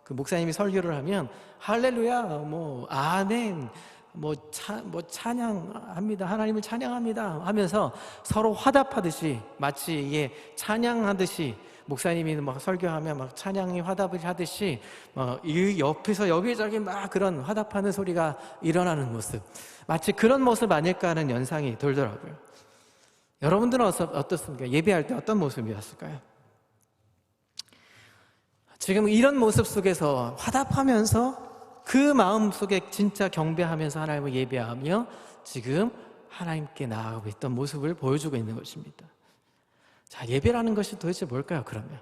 그 목사님이 설교를 하면 할렐루야, 뭐 아멘, 뭐 찬양합니다, 하나님을 찬양합니다 하면서 서로 화답하듯이, 마치 이게 찬양하듯이, 목사님이 막 설교하면 막 찬양이 화답을 하듯이 이 옆에서 여기저기 막 그런 화답하는 소리가 일어나는 모습, 마치 그런 모습 아닐까 하는 연상이 들더라고요. 여러분들은 어떻습니까? 예배할 때 어떤 모습이었을까요? 지금 이런 모습 속에서 화답하면서 그 마음 속에 진짜 경배하면서 하나님을 예배하며 지금 하나님께 나아가고 있던 모습을 보여주고 있는 것입니다. 자, 예배라는 것이 도대체 뭘까요, 그러면?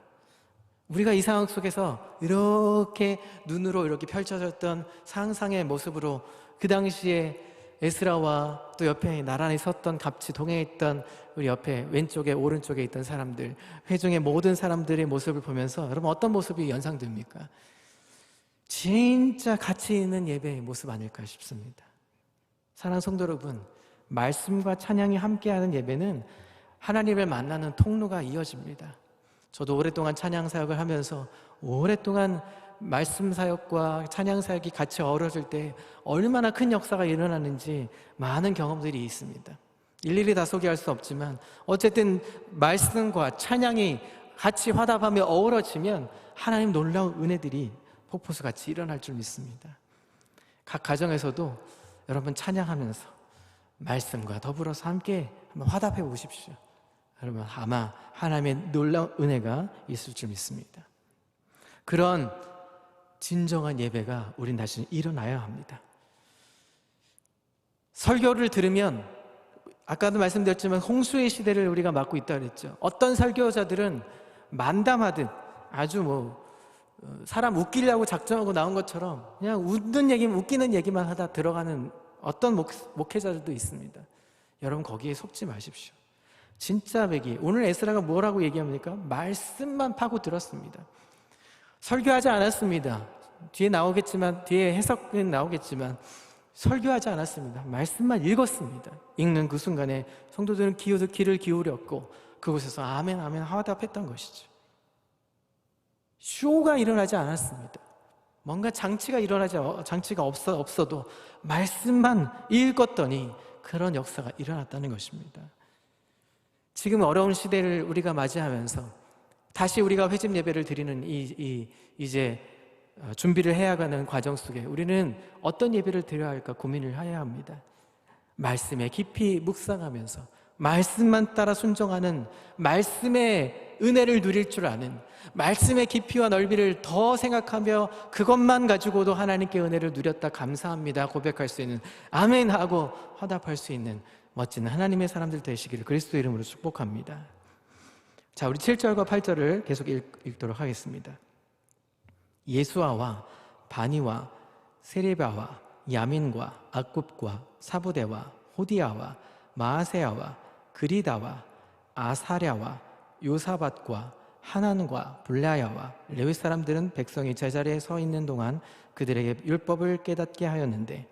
우리가 이 상황 속에서 이렇게 눈으로 이렇게 펼쳐졌던 상상의 모습으로 그 당시에 에스라와 또 옆에 나란히 섰던 같이 동행했던 우리 옆에 왼쪽에 오른쪽에 있던 사람들, 회중의 모든 사람들의 모습을 보면서 여러분 어떤 모습이 연상됩니까? 진짜 가치 있는 예배의 모습 아닐까 싶습니다. 사랑하는 성도 여러분, 말씀과 찬양이 함께하는 예배는 하나님을 만나는 통로가 이어집니다. 저도 오랫동안 찬양 사역을 하면서 오랫동안 말씀 사역과 찬양 사역이 같이 어우러질 때 얼마나 큰 역사가 일어나는지 많은 경험들이 있습니다. 일일이 다 소개할 수 없지만 어쨌든 말씀과 찬양이 같이 화답하며 어우러지면 하나님 놀라운 은혜들이 폭포수같이 일어날 줄 믿습니다. 각 가정에서도 여러분 찬양하면서 말씀과 더불어서 함께 한번 화답해 보십시오. 여러분 아마 하나님의 놀라운 은혜가 있을 줄 믿습니다. 그런 진정한 예배가 우린 다시 일어나야 합니다. 설교를 들으면 아까도 말씀드렸지만 홍수의 시대를 우리가 맞고 있다고 그랬죠. 어떤 설교자들은 만담하듯 아주 사람 웃기려고 작정하고 나온 것처럼 그냥 웃기는 얘기만 하다 들어가는 어떤 목회자들도 있습니다. 여러분 거기에 속지 마십시오. 진짜 배기, 오늘 에스라가 뭐라고 얘기합니까? 말씀만 파고 들었습니다. 설교하지 않았습니다. 뒤에 해석은 나오겠지만 설교하지 않았습니다. 말씀만 읽었습니다. 읽는 그 순간에 성도들은 귀를 기울였고 그곳에서 아멘 아멘 화답했던 것이죠. 쇼가 일어나지 않았습니다. 뭔가 장치가 없어도 말씀만 읽었더니 그런 역사가 일어났다는 것입니다. 지금 어려운 시대를 우리가 맞이하면서 다시 우리가 회집 예배를 드리는 이제 준비를 해야가는 과정 속에 우리는 어떤 예배를 드려야 할까 고민을 해야 합니다. 말씀에 깊이 묵상하면서 말씀만 따라 순종하는, 말씀의 은혜를 누릴 줄 아는, 말씀의 깊이와 넓이를 더 생각하며 그것만 가지고도 하나님께 은혜를 누렸다 감사합니다 고백할 수 있는, 아멘 하고 화답할 수 있는 멋진 하나님의 사람들 되시기를 그리스도 이름으로 축복합니다. 자, 우리 7절과 8절을 계속 읽도록 하겠습니다. 예수아와 바니와 세레바와 야민과 악굽과 사부대와 호디아와 마아세야와 그리다와 아사랴와 요사밧과 하난과 블라야와 레위 사람들은 백성이 제자리에 서 있는 동안 그들에게 율법을 깨닫게 하였는데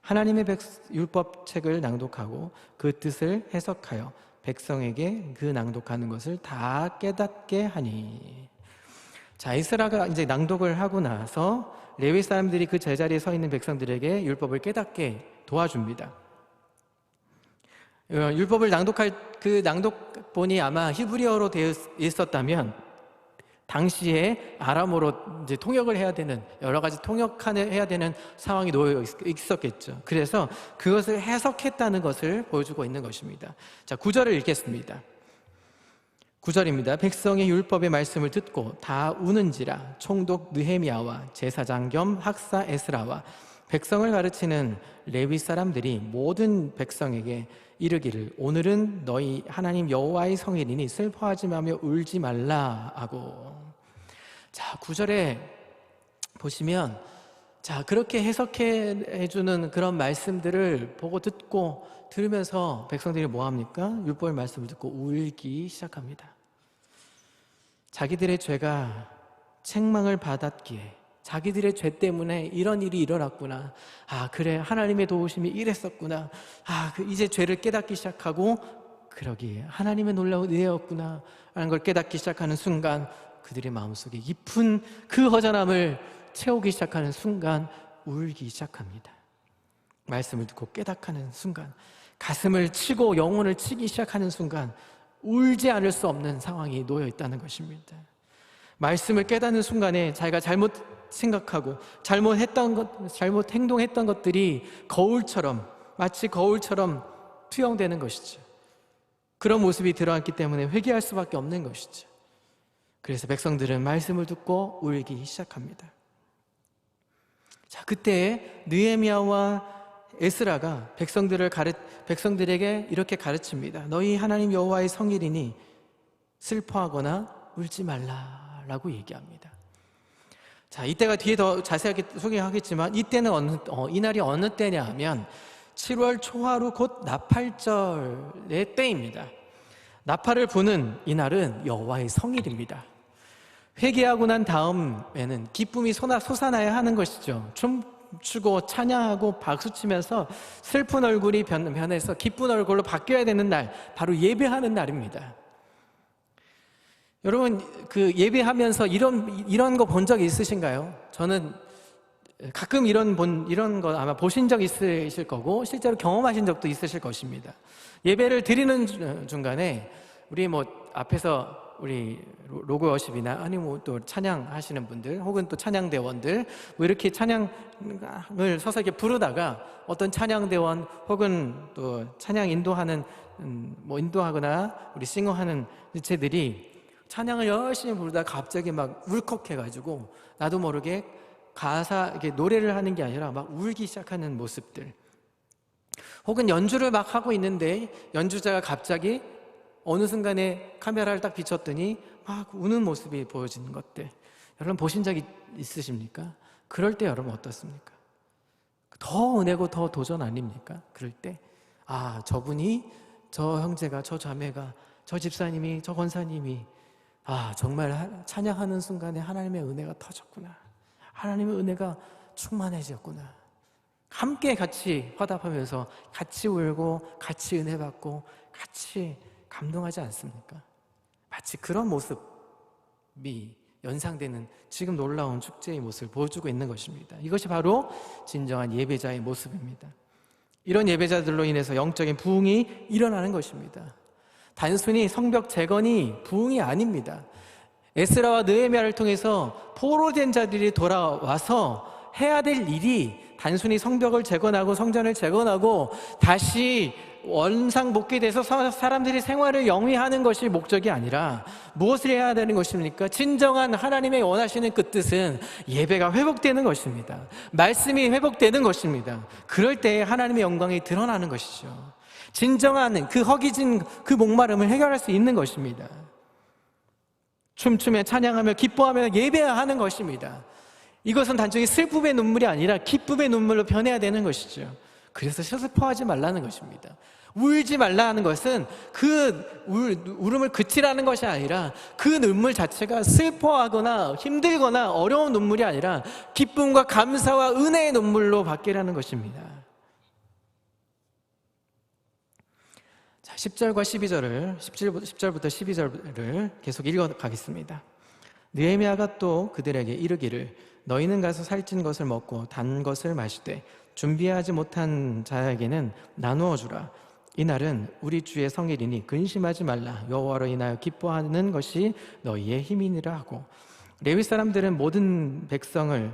하나님의 율법책을 낭독하고 그 뜻을 해석하여 백성에게 그 낭독하는 것을 다 깨닫게 하니. 자, 에스라가 이제 낭독을 하고 나서 레위 사람들이 그 제자리에 서 있는 백성들에게 율법을 깨닫게 도와줍니다. 율법을 낭독할 그 낭독본이 아마 히브리어로 되어 있었다면 당시에 아람어로 이제 통역을 해야 되는, 여러 가지 해야 되는 상황이 놓여 있었겠죠. 그래서 그것을 해석했다는 것을 보여주고 있는 것입니다. 자, 9절을 읽겠습니다. 9절입니다. 백성의 율법의 말씀을 듣고 다 우는지라 총독 느헤미야와 제사장 겸 학사 에스라와 백성을 가르치는 레위 사람들이 모든 백성에게 이르기를 오늘은 너희 하나님 여호와의 성일이니 슬퍼하지 말며 울지 말라 하고. 자, 9절에 보시면 자, 그렇게 해석해 주는 그런 말씀들을 보고 듣고 들으면서 백성들이 뭐 합니까? 율법의 말씀을 듣고 울기 시작합니다. 자기들의 죄가 책망을 받았기에, 자기들의 죄 때문에 이런 일이 일어났구나. 아, 그래, 하나님의 도우심이 이랬었구나. 아, 이제 죄를 깨닫기 시작하고, 그러기에 하나님의 놀라운 은혜였구나 라는 걸 깨닫기 시작하는 순간, 그들의 마음속에 깊은 그 허전함을 채우기 시작하는 순간 울기 시작합니다. 말씀을 듣고 깨닫는 순간, 가슴을 치고 영혼을 치기 시작하는 순간 울지 않을 수 없는 상황이 놓여 있다는 것입니다. 말씀을 깨닫는 순간에 자기가 잘못 생각하고 잘못 행동했던 것들이 거울처럼, 마치 거울처럼 투영되는 것이죠. 그런 모습이 드러났기 때문에 회개할 수밖에 없는 것이죠. 그래서 백성들은 말씀을 듣고 울기 시작합니다. 자, 그때 느헤미야와 에스라가 백성들에게 이렇게 가르칩니다. 너희 하나님 여호와의 성일이니 슬퍼하거나 울지 말라라고 얘기합니다. 자, 이때가 뒤에 더 자세하게 소개하겠지만 이때는 이날이 어느 때냐 하면 7월 초하루 곧 나팔절의 때입니다. 나팔을 부는 이날은 여호와의 성일입니다. 회개하고 난 다음에는 기쁨이 솟아나야 하는 것이죠. 춤추고 찬양하고 박수치면서 슬픈 얼굴이 변해서 기쁜 얼굴로 바뀌어야 되는 날, 바로 예배하는 날입니다. 여러분, 그 예배하면서 이런 거 본 적 있으신가요? 저는 가끔 이런 거 아마 보신 적 있으실 거고 실제로 경험하신 적도 있으실 것입니다. 예배를 드리는 중간에 우리 앞에서 우리 로고 워십이나 아니면 또 찬양하시는 분들 혹은 또 찬양대원들 이렇게 찬양을 서서 이렇게 부르다가 어떤 찬양대원 혹은 또 찬양 인도하거나 우리 싱어하는 지체들이 찬양을 열심히 부르다가 갑자기 막 울컥해가지고 나도 모르게 이렇게 노래를 하는 게 아니라 막 울기 시작하는 모습들, 혹은 연주를 막 하고 있는데 연주자가 갑자기 어느 순간에 카메라를 딱 비췄더니 막 우는 모습이 보여지는 것들, 여러분 보신 적 있으십니까? 그럴 때 여러분 어떻습니까? 더 은혜고 더 도전 아닙니까? 그럴 때 저분이, 저 형제가, 저 자매가, 저 집사님이, 저 권사님이 정말 찬양하는 순간에 하나님의 은혜가 터졌구나, 하나님의 은혜가 충만해졌구나, 함께 같이 화답하면서 같이 울고 같이 은혜 받고 같이 감동하지 않습니까? 마치 그런 모습이 연상되는 지금 놀라운 축제의 모습을 보여주고 있는 것입니다. 이것이 바로 진정한 예배자의 모습입니다. 이런 예배자들로 인해서 영적인 부흥이 일어나는 것입니다. 단순히 성벽 재건이 부흥이 아닙니다. 에스라와 느헤미야를 통해서 포로된 자들이 돌아와서 해야 될 일이 단순히 성벽을 재건하고 성전을 재건하고 다시 원상복귀돼서 사람들이 생활을 영위하는 것이 목적이 아니라 무엇을 해야 되는 것입니까? 진정한 하나님의 원하시는 그 뜻은 예배가 회복되는 것입니다. 말씀이 회복되는 것입니다. 그럴 때 하나님의 영광이 드러나는 것이죠. 진정한 그 허기진 그 목마름을 해결할 수 있는 것입니다. 춤추며 찬양하며 기뻐하며 예배하는 것입니다. 이것은 단순히 슬픔의 눈물이 아니라 기쁨의 눈물로 변해야 되는 것이죠. 그래서 슬퍼하지 말라는 것입니다. 울지 말라는 것은 그 울음을 그치라는 것이 아니라 그 눈물 자체가 슬퍼하거나 힘들거나 어려운 눈물이 아니라 기쁨과 감사와 은혜의 눈물로 바뀌라는 것입니다. 자, 10절과 12절을 10절부터 12절을 계속 읽어가겠습니다. 느헤미야가 또 그들에게 이르기를 너희는 가서 살찐 것을 먹고 단 것을 마시되 준비하지 못한 자에게는 나누어 주라. 이날은 우리 주의 성일이니 근심하지 말라. 여호와로 인하여 기뻐하는 것이 너희의 힘이니라 하고, 레위 사람들은 모든 백성을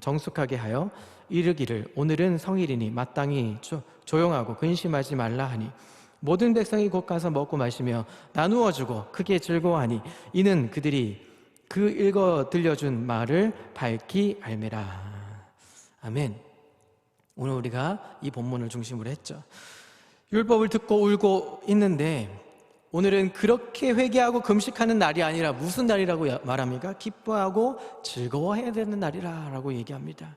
정숙하게 하여 이르기를 오늘은 성일이니 마땅히 조용하고 근심하지 말라 하니 모든 백성이 곧 가서 먹고 마시며 나누어 주고 크게 즐거워하니 이는 그들이 그 읽어 들려준 말을 밝히 알매라. 아멘. 오늘 우리가 이 본문을 중심으로 했죠. 율법을 듣고 울고 있는데 오늘은 그렇게 회개하고 금식하는 날이 아니라 무슨 날이라고 말합니까? 기뻐하고 즐거워해야 되는 날이라고 얘기합니다.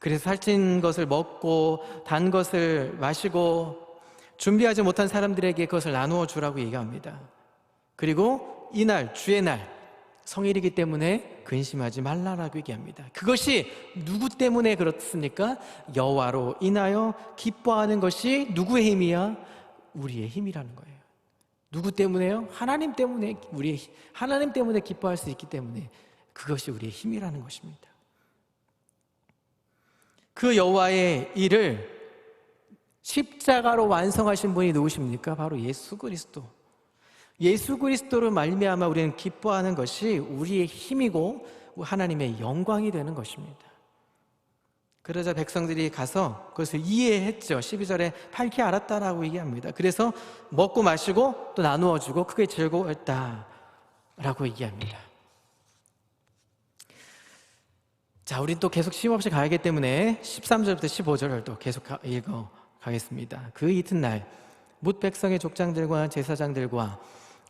그래서 살찐 것을 먹고 단 것을 마시고 준비하지 못한 사람들에게 그것을 나누어 주라고 얘기합니다. 그리고 이날 주의 날 성일이기 때문에 근심하지 말라라고 얘기합니다. 그것이 누구 때문에 그렇습니까? 여호와로 인하여 기뻐하는 것이 누구의 힘이야? 우리의 힘이라는 거예요. 누구 때문에요? 하나님 때문에. 하나님 때문에 기뻐할 수 있기 때문에 그것이 우리의 힘이라는 것입니다. 그 여호와의 일을 십자가로 완성하신 분이 누구십니까? 바로 예수 그리스도. 예수 그리스도로 말미암아 우리는 기뻐하는 것이 우리의 힘이고 하나님의 영광이 되는 것입니다. 그러자 백성들이 가서 그것을 이해했죠. 12절에 밝히 알았다라고 얘기합니다. 그래서 먹고 마시고 또 나누어 주고 크게 즐거워했다라고 얘기합니다. 자, 우린 또 계속 쉼없이 가야하기 때문에 13절부터 15절을 또 계속 읽어 가겠습니다. 그 이튿날 뭇 백성의 족장들과 제사장들과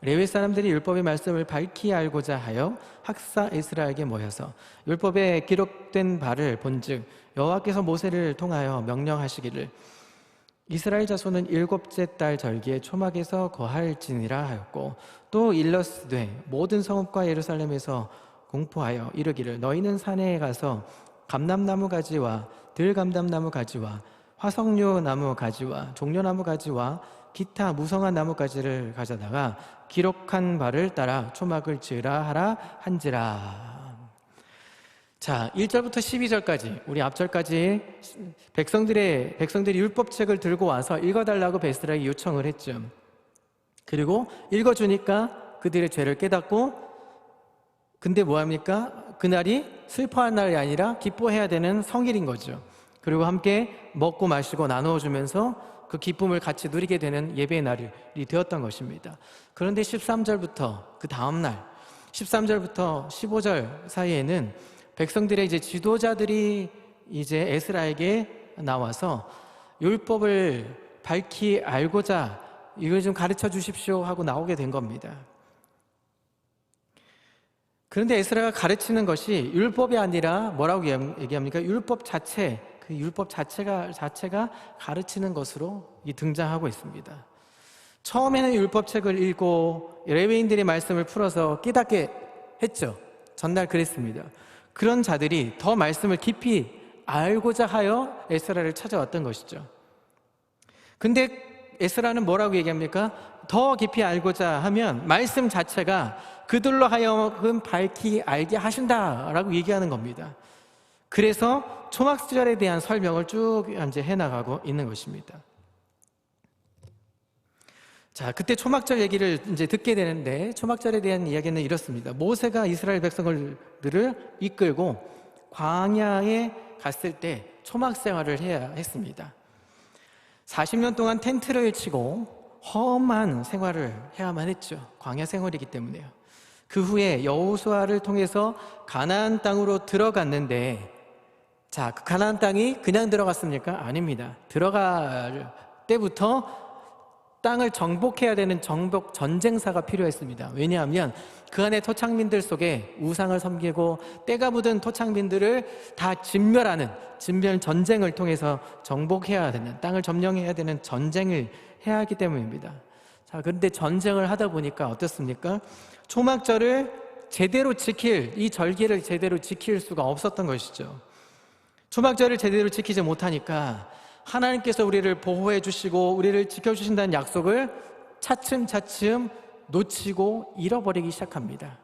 레위 사람들이 율법의 말씀을 밝히 알고자 하여 학사 에스라에게 모여서 율법에 기록된 바를 본즉 여호와께서 모세를 통하여 명령하시기를 이스라엘 자손은 일곱째 달 절기에 초막에서 거할지니라 하였고 또 일러스되 모든 성읍과 예루살렘에서 공포하여 이르기를 너희는 산에 가서 감람나무 가지와 들감람나무 가지와 화석류 나무 가지와 종려나무 가지와 기타 무성한 나무 가지를 가져다가 기록한 바를 따라 초막을 지으라 하라 한지라. 자, 1절부터 12절까지 우리 앞절까지 백성들이 율법책을 들고 와서 읽어달라고 베스라에게 요청을 했죠. 그리고 읽어주니까 그들의 죄를 깨닫고 근데 뭐합니까? 그날이 슬퍼한 날이 아니라 기뻐해야 되는 성일인 거죠. 그리고 함께 먹고 마시고 나누어주면서 그 기쁨을 같이 누리게 되는 예배의 날이 되었던 것입니다. 그런데 13절부터 그 다음날 13절부터 15절 사이에는 백성들의 이제 지도자들이 이제 에스라에게 나와서 율법을 밝히 알고자 이걸 좀 가르쳐 주십시오 하고 나오게 된 겁니다. 그런데 에스라가 가르치는 것이 율법이 아니라 뭐라고 얘기합니까? 율법 자체, 그 율법 자체가 가르치는 것으로 등장하고 있습니다. 처음에는 율법책을 읽고 레위인들의 말씀을 풀어서 깨닫게 했죠. 전날 그랬습니다. 그런 자들이 더 말씀을 깊이 알고자 하여 에스라를 찾아왔던 것이죠. 근데 에스라는 뭐라고 얘기합니까? 더 깊이 알고자 하면 말씀 자체가 그들로 하여금 밝히 알게 하신다라고 얘기하는 겁니다. 그래서 초막절에 대한 설명을 쭉 이제 해나가고 있는 것입니다. 자, 그때 초막절 얘기를 이제 듣게 되는데 초막절에 대한 이야기는 이렇습니다. 모세가 이스라엘 백성들을 이끌고 광야에 갔을 때 초막 생활을 해야 했습니다. 40년 동안 텐트를 치고 험한 생활을 해야만 했죠. 광야 생활이기 때문에요. 그 후에 여호수아를 통해서 가나안 땅으로 들어갔는데 자, 그 가나안 땅이 그냥 들어갔습니까? 아닙니다. 들어갈 때부터 땅을 정복해야 되는 정복 전쟁사가 필요했습니다. 왜냐하면 그 안에 토착민들 속에 우상을 섬기고 때가 묻은 토착민들을 다 진멸하는 진멸 전쟁을 통해서 정복해야 되는 땅을 점령해야 되는 전쟁을 해야 하기 때문입니다. 자, 그런데 전쟁을 하다 보니까 어떻습니까? 초막절을 제대로 이 절기를 제대로 지킬 수가 없었던 것이죠. 초막절을 제대로 지키지 못하니까 하나님께서 우리를 보호해 주시고 우리를 지켜주신다는 약속을 차츰차츰 놓치고 잃어버리기 시작합니다.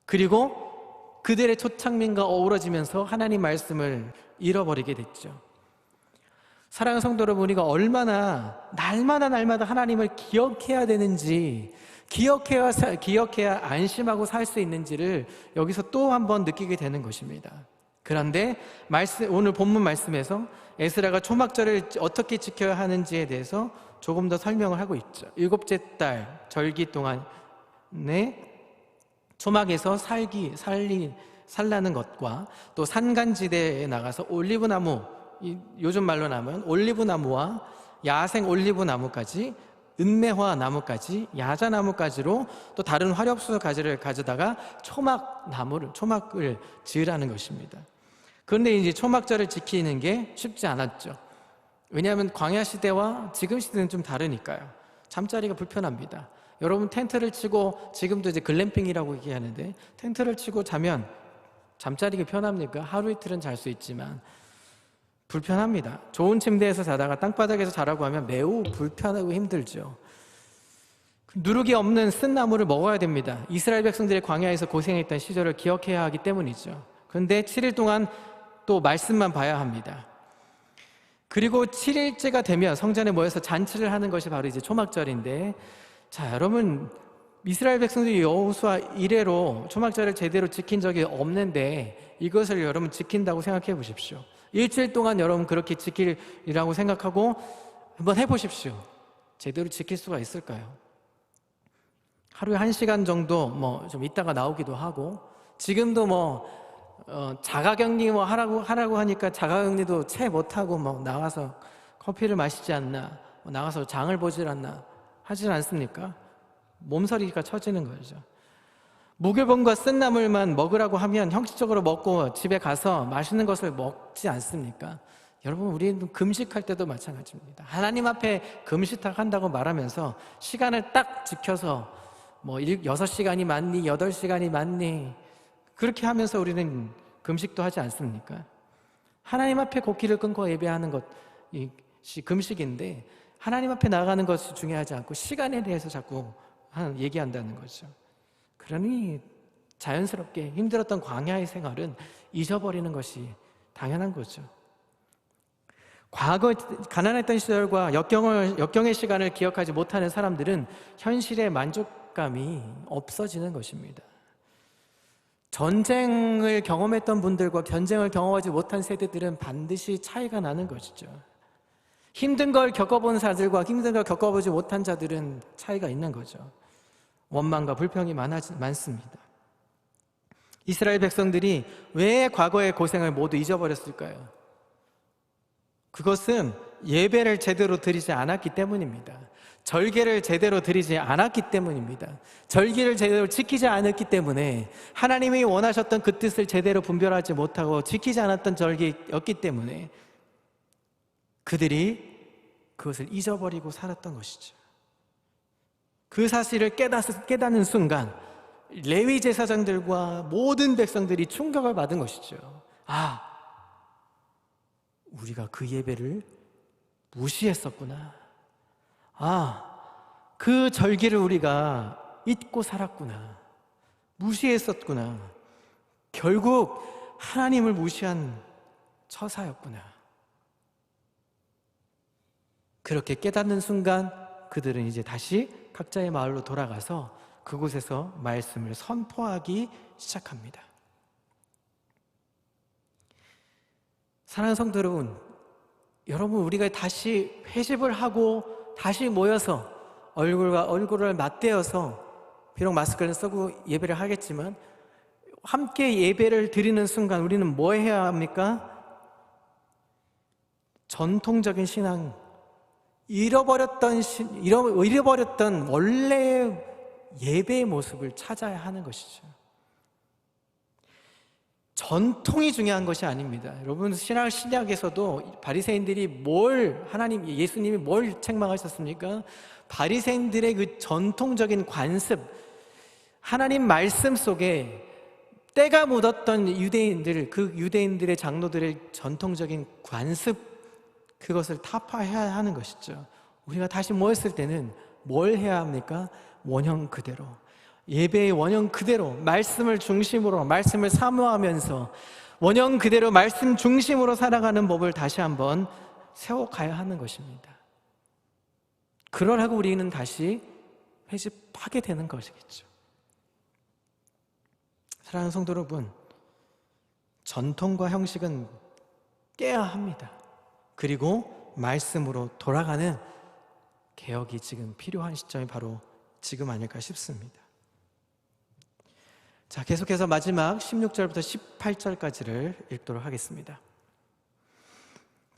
그리고 그들의 토착민과 어우러지면서 하나님 말씀을 잃어버리게 됐죠. 사랑하는 성도 여러분, 우리가 얼마나 날마다 하나님을 기억해야 되는지, 기억해야 안심하고 살 수 있는지를 여기서 또 한 번 느끼게 되는 것입니다. 그런데 오늘 본문 말씀에서 에스라가 초막절을 어떻게 지켜야 하는지에 대해서 조금 더 설명을 하고 있죠. 7째 달 절기 동안에 초막에서 살라는 것과 또 산간지대에 나가서 올리브나무 요즘 말로 나면 올리브 나무와 야생 올리브 나무까지, 은매화 나무까지, 야자나무까지로 또 다른 화렵수 가지를 가져다가 초막을 지으라는 것입니다. 그런데 이제 초막절을 지키는 게 쉽지 않았죠. 왜냐하면 광야 시대와 지금 시대는 좀 다르니까요. 잠자리가 불편합니다. 여러분 텐트를 치고, 지금도 이제 글램핑이라고 얘기하는데, 텐트를 치고 자면 잠자리가 편합니까? 하루 이틀은 잘 수 있지만 불편합니다. 좋은 침대에서 자다가 땅바닥에서 자라고 하면 매우 불편하고 힘들죠. 누룩이 없는 쓴 나무를 먹어야 됩니다. 이스라엘 백성들이 광야에서 고생했던 시절을 기억해야 하기 때문이죠. 그런데 7일 동안 또 말씀만 봐야 합니다. 그리고 7일째가 되면 성전에 모여서 잔치를 하는 것이 바로 이제 초막절인데, 자, 여러분, 이스라엘 백성들이 여호수아 이래로 초막절을 제대로 지킨 적이 없는데 이것을 여러분 지킨다고 생각해 보십시오. 일주일 동안 여러분 그렇게 지키리라고 생각하고 한번 해보십시오. 제대로 지킬 수가 있을까요? 하루에 1시간 정도 좀 있다가 나오기도 하고, 지금도 자가격리 하라고 하니까 자가격리도 채 못하고 나가서 커피를 마시지 않나, 나가서 장을 보질 않나 하진 않습니까? 몸서리가 처지는 거죠. 무교병과 쓴 나물만 먹으라고 하면 형식적으로 먹고 집에 가서 맛있는 것을 먹지 않습니까? 여러분, 우리는 금식할 때도 마찬가지입니다. 하나님 앞에 금식한다고 말하면서 시간을 딱 지켜서 6시간이 맞니 8시간이 맞니 그렇게 하면서 우리는 금식도 하지 않습니까? 하나님 앞에 곡기를 끊고 예배하는 것이 금식인데, 하나님 앞에 나아가는 것이 중요하지 않고 시간에 대해서 자꾸 얘기한다는 거죠. 그러니 자연스럽게 힘들었던 광야의 생활은 잊어버리는 것이 당연한 거죠. 과거 가난했던 시절과 역경의 시간을 기억하지 못하는 사람들은 현실의 만족감이 없어지는 것입니다. 전쟁을 경험했던 분들과 전쟁을 경험하지 못한 세대들은 반드시 차이가 나는 것이죠. 힘든 걸 겪어본 자들과 힘든 걸 겪어보지 못한 자들은 차이가 있는 거죠. 원망과 불평이 많습니다. 이스라엘 백성들이 왜 과거의 고생을 모두 잊어버렸을까요? 그것은 예배를 제대로 드리지 않았기 때문입니다. 절개를 제대로 드리지 않았기 때문입니다. 절기를 제대로 지키지 않았기 때문에, 하나님이 원하셨던 그 뜻을 제대로 분별하지 못하고 지키지 않았던 절기였기 때문에 그들이 그것을 잊어버리고 살았던 것이죠. 그 사실을 깨닫는 순간 레위 제사장들과 모든 백성들이 충격을 받은 것이죠. 우리가 그 예배를 무시했었구나. 그 절기를 우리가 잊고 살았구나. 무시했었구나. 결국 하나님을 무시한 처사였구나. 그렇게 깨닫는 순간 그들은 이제 다시 각자의 마을로 돌아가서 그곳에서 말씀을 선포하기 시작합니다. 사랑하는 성도 여러분, 우리가 다시 회집을 하고 다시 모여서 얼굴과 얼굴을 맞대어서, 비록 마스크를 쓰고 예배를 하겠지만 함께 예배를 드리는 순간 우리는 뭐 해야 합니까? 전통적인 신앙, 잃어버렸던 원래의 예배의 모습을 찾아야 하는 것이죠. 전통이 중요한 것이 아닙니다. 여러분, 신약에서도 바리새인들이 예수님이 뭘 책망하셨습니까? 바리새인들의 그 전통적인 관습, 하나님 말씀 속에 때가 묻었던 유대인들의 장로들의 전통적인 관습, 그것을 타파해야 하는 것이죠. 우리가 다시 모였을 때는 뭘 해야 합니까? 원형 그대로, 예배의 원형 그대로 말씀을 중심으로, 말씀을 사모하면서 원형 그대로 말씀 중심으로 살아가는 법을 다시 한번 세워가야 하는 것입니다. 그러라고 우리는 다시 회집하게 되는 것이겠죠. 사랑하는 성도 여러분, 전통과 형식은 깨야 합니다. 그리고 말씀으로 돌아가는 개혁이 지금 필요한 시점이 바로 지금 아닐까 싶습니다. 자, 계속해서 마지막 16절부터 18절까지를 읽도록 하겠습니다.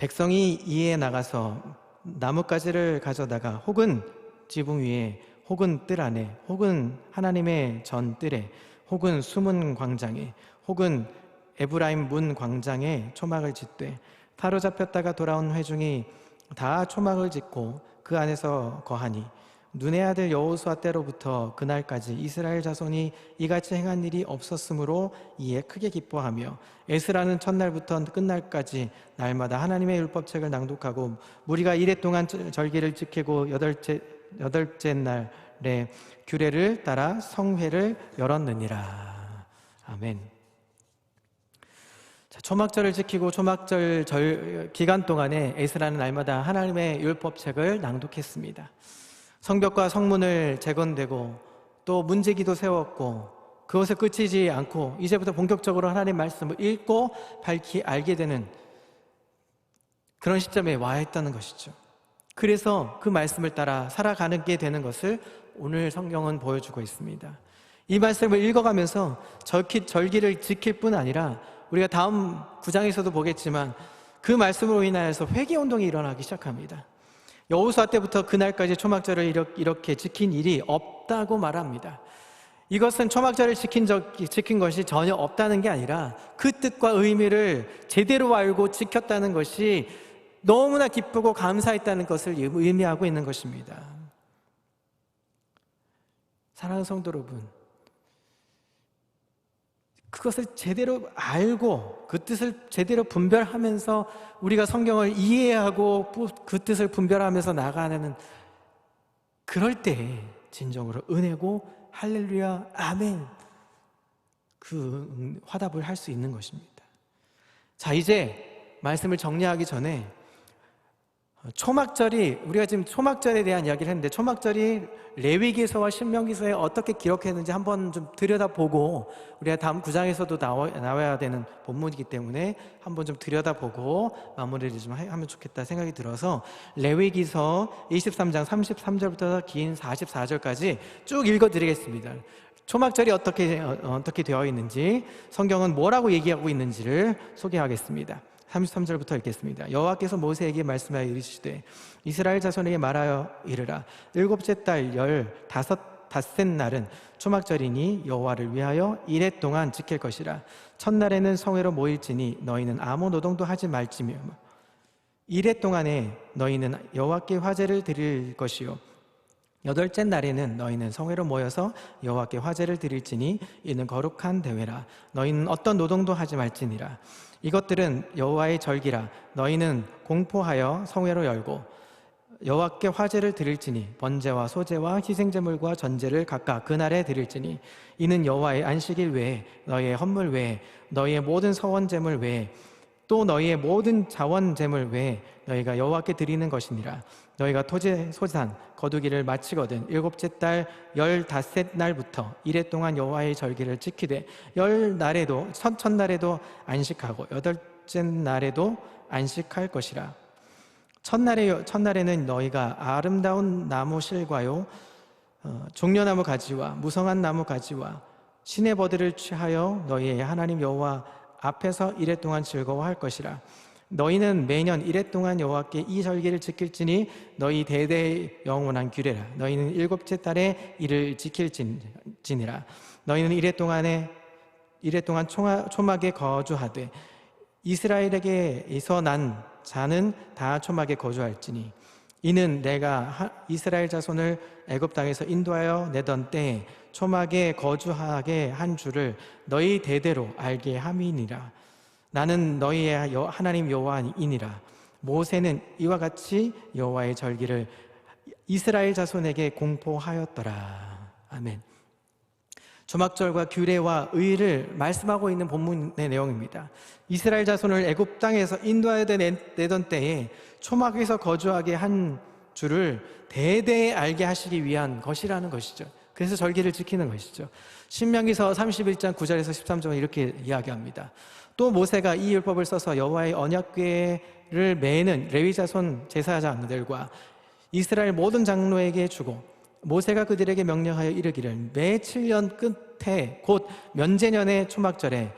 백성이 이에 나가서 나뭇가지를 가져다가 혹은 지붕 위에 혹은 뜰 안에 혹은 하나님의 전 뜰에 혹은 숨은 광장에 혹은 에브라임 문 광장에 초막을 짓되 사로잡혔다가 돌아온 회중이 다 초막을 짓고 그 안에서 거하니 눈의 아들 여호수아 때로부터 그날까지 이스라엘 자손이 이같이 행한 일이 없었으므로 이에 크게 기뻐하며 에스라는 첫날부터 끝날까지 날마다 하나님의 율법책을 낭독하고 무리가 이레 동안 절기를 지키고 여덟째 날에 규례를 따라 성회를 열었느니라. 아멘. 자, 초막절을 지키고 초막절 기간 동안에 에스라는 날마다 하나님의 율법책을 낭독했습니다. 성벽과 성문을 재건되고 또 문제기도 세웠고 그것에 그치지 않고 이제부터 본격적으로 하나님 말씀을 읽고 알게 되는 그런 시점에 와 있다는 것이죠. 그래서 그 말씀을 따라 살아가게 되는 것을 오늘 성경은 보여주고 있습니다. 이 말씀을 읽어가면서 절기를 지킬 뿐 아니라 우리가 다음 9장에서도 보겠지만 그 말씀으로 인하여서 회개운동이 일어나기 시작합니다. 여호수아 때부터 그날까지 초막절을 이렇게 지킨 일이 없다고 말합니다. 이것은 초막절을 지킨 것이 전혀 없다는 게 아니라 그 뜻과 의미를 제대로 알고 지켰다는 것이 너무나 기쁘고 감사했다는 것을 의미하고 있는 것입니다. 사랑하는 성도 여러분, 그것을 제대로 알고 그 뜻을 제대로 분별하면서 우리가 성경을 이해하고 그 뜻을 분별하면서 나가는 그럴 때 진정으로 은혜고 할렐루야 아멘 그 화답을 할 수 있는 것입니다. 자, 이제 말씀을 정리하기 전에 초막절이 우리가 지금 초막절에 대한 이야기를 했는데 초막절이 레위기서와 신명기서에 어떻게 기록했는지 한번 좀 들여다보고 우리가 다음 9장에서도 나와야 되는 본문이기 때문에 한번 좀 들여다보고 마무리를 좀 하면 좋겠다 생각이 들어서 레위기서 23장 33절부터 긴 44절까지 쭉 읽어드리겠습니다. 초막절이 어떻게 되어 있는지 성경은 뭐라고 얘기하고 있는지를 소개하겠습니다. 33절부터 읽겠습니다. 여호와께서 모세에게 말씀하여 이르시되 이스라엘 자손에게 말하여 이르라. 일곱째 달 15닷새 날은 초막절이니 여호와를 위하여 이레 동안 지킬 것이라. 첫날에는 성회로 모일지니 너희는 아무 노동도 하지 말지며 이레 동안에 너희는 여호와께 화제를 드릴 것이요 여덟째 날에는 너희는 성회로 모여서 여호와께 화제를 드릴지니 이는 거룩한 대회라. 너희는 어떤 노동도 하지 말지니라. 이것들은 여호와의 절기라. 너희는 공포하여 성회로 열고 여호와께 화제를 드릴지니 번제와 소제와 희생제물과 전제를 각각 그날에 드릴지니 이는 여호와의 안식일 외에 너희의 헌물 외에 너희의 모든 서원제물 외에 또 너희의 모든 자원제물 외에 너희가 여호와께 드리는 것이니라. 너희가 소산 거두기를 마치거든 일곱째 달 15날부터 이레 동안 여호와의 절기를 지키되 첫날에도 안식하고 여덟째 날에도 안식할 것이라. 첫날에는 너희가 아름다운 나무 실과요 종려나무 가지와 무성한 나무 가지와 시내버들을 취하여 너희의 하나님 여호와 앞에서 이레 동안 즐거워할 것이라. 너희는 매년 이레 동안 여호와께 이 절기를 지킬지니 너희 대대의 영원한 규례라. 너희는 일곱째 달에 이를 지킬지니라. 너희는 이레 동안 초막에 거주하되 이스라엘에게서 난 자는 다 초막에 거주할지니 이는 내가 이스라엘 자손을 애굽 땅에서 인도하여 내던 때에 초막에 거주하게 한 줄을 너희 대대로 알게 함이니라. 나는 너희의 하나님 여호와이니라. 모세는 이와 같이 여호와의 절기를 이스라엘 자손에게 공포하였더라. 아멘. 초막절과 규례와 의를 말씀하고 있는 본문의 내용입니다. 이스라엘 자손을 애굽 땅에서 인도하여 내던 때에 초막에서 거주하게 한 줄을 대대에 알게 하시기 위한 것이라는 것이죠. 그래서 절기를 지키는 것이죠. 신명기서 31장 9절에서 13절은 이렇게 이야기합니다. 또 모세가 이 율법을 써서 여호와의 언약궤를 매는 레위 자손 제사장들과 이스라엘 모든 장로에게 주고 모세가 그들에게 명령하여 이르기를 매 7년 끝에 곧 면제년의 초막절에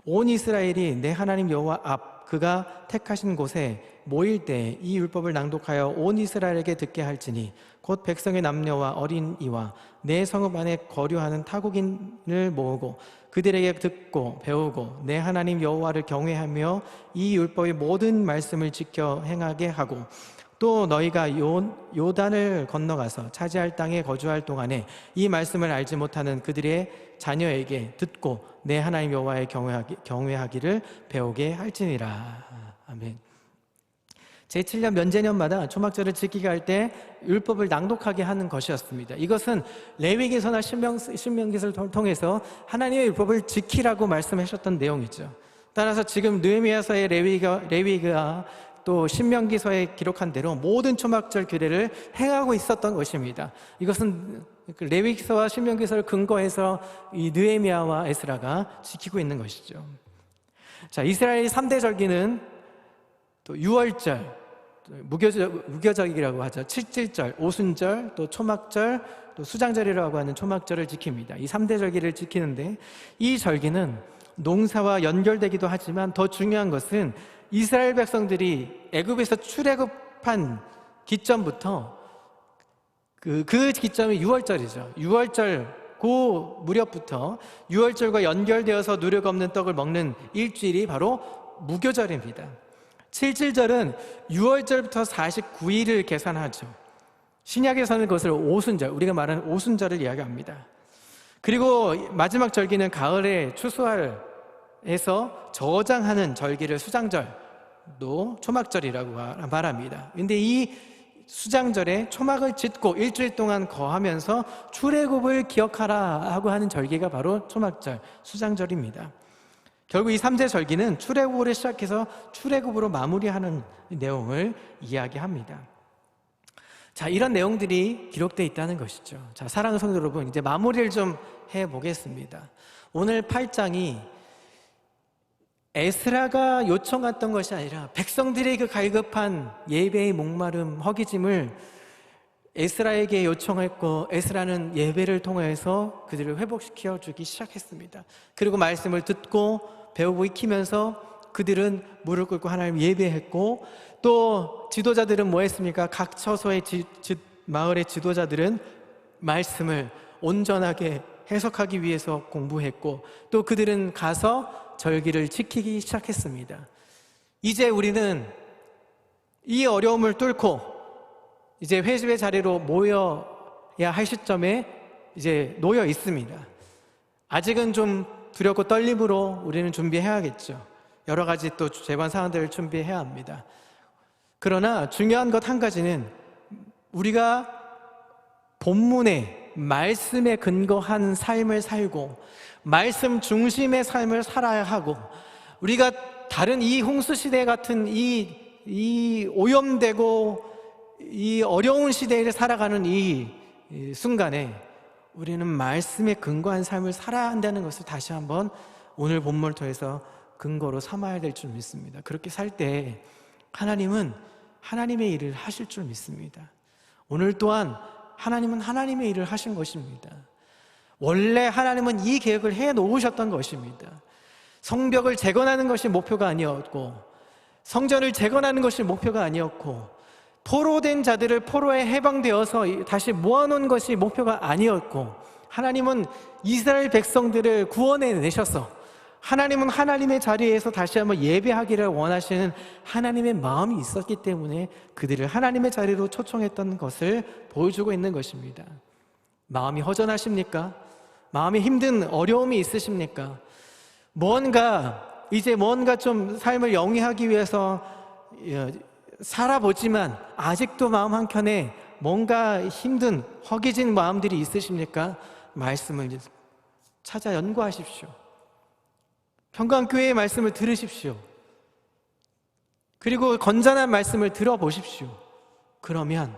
온 이스라엘이 내 하나님 여호와 앞 그가 택하신 곳에 모일 때 이 율법을 낭독하여 온 이스라엘에게 듣게 할지니 곧 백성의 남녀와 어린이와 내 성읍 안에 거류하는 타국인을 모으고 그들에게 듣고 배우고 내 하나님 여호와를 경외하며 이 율법의 모든 말씀을 지켜 행하게 하고 또 너희가 요단을 건너가서 차지할 땅에 거주할 동안에 이 말씀을 알지 못하는 그들의 자녀에게 듣고 내 하나님 여호와의 경외하기를 배우게 할지니라. 아멘. 제7년 면제년마다 초막절을 지키게 할 때 율법을 낭독하게 하는 것이었습니다. 이것은 레위기서나 신명기서를 통해서 하나님의 율법을 지키라고 말씀하셨던 내용이죠. 따라서 지금 느헤미야서의 레위기가 또 신명기서에 기록한 대로 모든 초막절 규례를 행하고 있었던 것입니다. 이것은 레위기서와 신명기서를 근거해서 이 느헤미야와 에스라가 지키고 있는 것이죠. 자, 이스라엘의 3대 절기는 또 유월절, 무교절이라고 하죠. 칠칠절, 오순절, 또 초막절, 또 수장절이라고 하는 초막절을 지킵니다. 이 3대 절기를 지키는데 이 절기는 농사와 연결되기도 하지만 더 중요한 것은 이스라엘 백성들이 애굽에서 출애굽한 기점부터 그 기점이 유월절이죠. 유월절 그 무렵부터 유월절과 연결되어서 누력 없는 떡을 먹는 일주일이 바로 무교절입니다. 칠칠절은 유월절부터 49일을 계산하죠. 신약에서는 그것을 오순절, 우리가 말하는 오순절을 이야기합니다. 그리고 마지막 절기는 가을에 추수할에서 저장하는 절기를 수장절도 초막절이라고 말합니다. 근데 이 수장절에 초막을 짓고 일주일 동안 거하면서 출애굽을 기억하라 하고 하는 절기가 바로 초막절, 수장절입니다. 결국 이 3대 절기는 출애굽으로 시작해서 출애굽으로 마무리하는 내용을 이야기합니다. 자, 이런 내용들이 기록되어 있다는 것이죠. 자, 사랑하는 성도 여러분, 이제 마무리를 좀 해보겠습니다. 오늘 8장이 에스라가 요청했던 것이 아니라 백성들의 그 갈급한 예배의 목마름, 허기짐을 에스라에게 요청했고 에스라는 예배를 통해서 그들을 회복시켜 주기 시작했습니다. 그리고 말씀을 듣고 배우고 익히면서 그들은 무릎 꿇고 하나님 예배했고 또 지도자들은 뭐 했습니까? 각 처소의 마을의 지도자들은 말씀을 온전하게 해석하기 위해서 공부했고 또 그들은 가서 절기를 지키기 시작했습니다. 이제 우리는 이 어려움을 뚫고 이제 회심의 자리로 모여야 할 시점에 이제 놓여 있습니다. 아직은 좀 두렵고 떨림으로 우리는 준비해야겠죠. 여러 가지 또 재반 사항들을 준비해야 합니다. 그러나 중요한 것 한 가지는 우리가 본문의 말씀에 근거한 삶을 살고 말씀 중심의 삶을 살아야 하고 우리가 다른 이 홍수 시대 같은 이 오염되고 이 어려운 시대를 살아가는 이 순간에 우리는 말씀에 근거한 삶을 살아야 한다는 것을 다시 한번 오늘 본문을 통해서 근거로 삼아야 될 줄 믿습니다. 그렇게 살 때 하나님은 하나님의 일을 하실 줄 믿습니다. 오늘 또한 하나님은 하나님의 일을 하신 것입니다. 원래 하나님은 이 계획을 해 놓으셨던 것입니다. 성벽을 재건하는 것이 목표가 아니었고 성전을 재건하는 것이 목표가 아니었고 포로된 자들을 포로에 해방되어서 다시 모아놓은 것이 목표가 아니었고 하나님은 이스라엘 백성들을 구원해 내셔서 하나님은 하나님의 자리에서 다시 한번 예배하기를 원하시는 하나님의 마음이 있었기 때문에 그들을 하나님의 자리로 초청했던 것을 보여주고 있는 것입니다. 마음이 허전하십니까? 마음이 힘든 어려움이 있으십니까? 뭔가 좀 삶을 영위하기 위해서 살아보지만 아직도 마음 한켠에 뭔가 힘든 허기진 마음들이 있으십니까? 말씀을 찾아 연구하십시오. 평강교회의 말씀을 들으십시오. 그리고 건전한 말씀을 들어보십시오. 그러면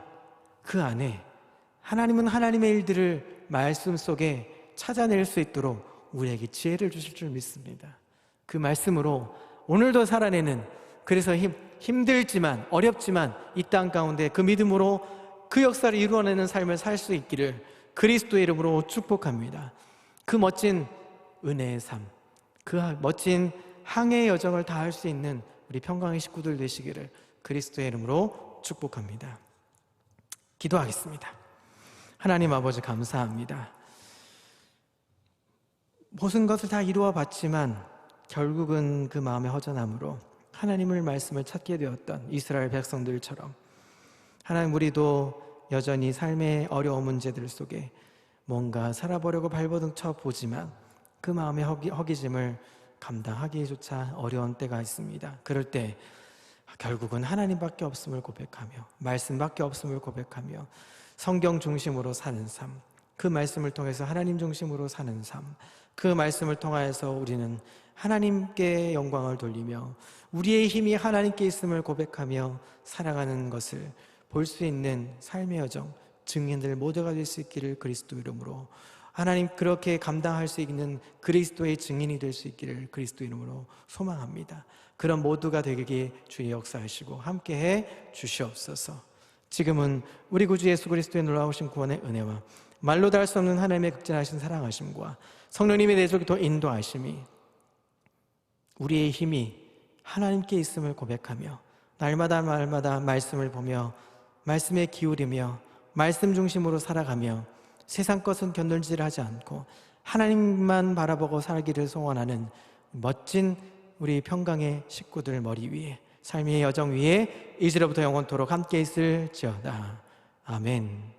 그 안에 하나님은 하나님의 일들을 말씀 속에 찾아낼 수 있도록 우리에게 지혜를 주실 줄 믿습니다. 그 말씀으로 오늘도 살아내는, 그래서 힘들지만 어렵지만 이 땅 가운데 그 믿음으로 그 역사를 이루어내는 삶을 살 수 있기를 그리스도의 이름으로 축복합니다. 그 멋진 은혜의 삶, 그 멋진 항해의 여정을 다할 수 있는 우리 평강의 식구들 되시기를 그리스도의 이름으로 축복합니다. 기도하겠습니다. 하나님 아버지 감사합니다. 모든 것을 다 이루어 봤지만 결국은 그 마음의 허전함으로 하나님의 말씀을 찾게 되었던 이스라엘 백성들처럼 하나님, 우리도 여전히 삶의 어려운 문제들 속에 뭔가 살아보려고 발버둥 쳐 보지만 그 마음의 허기짐을 감당하기조차 어려운 때가 있습니다. 그럴 때 결국은 하나님밖에 없음을 고백하며 말씀밖에 없음을 고백하며 성경 중심으로 사는 삶, 그 말씀을 통해서 하나님 중심으로 사는 삶, 그 말씀을 통하여서 우리는 하나님께 영광을 돌리며 우리의 힘이 하나님께 있음을 고백하며 살아가는 것을 볼 수 있는 삶의 여정, 증인들 모두가 될 수 있기를 그리스도 이름으로, 하나님 그렇게 감당할 수 있는 그리스도의 증인이 될 수 있기를 그리스도 이름으로 소망합니다. 그런 모두가 되게 주의 역사하시고 함께해 주시옵소서. 지금은 우리 구주 예수 그리스도의 놀라우신 구원의 은혜와 말로 다 할 수 없는 하나님의 극진하신 사랑하심과 성령님의 내조기도 인도하심이 우리의 힘이 하나님께 있음을 고백하며 날마다 말씀을 보며 말씀에 기울이며 말씀 중심으로 살아가며 세상 것은 견돌질하지 않고 하나님만 바라보고 살기를 소원하는 멋진 우리 평강의 식구들 머리 위에, 삶의 여정 위에 이제로부터 영원토록 함께 있을지어다. 아멘.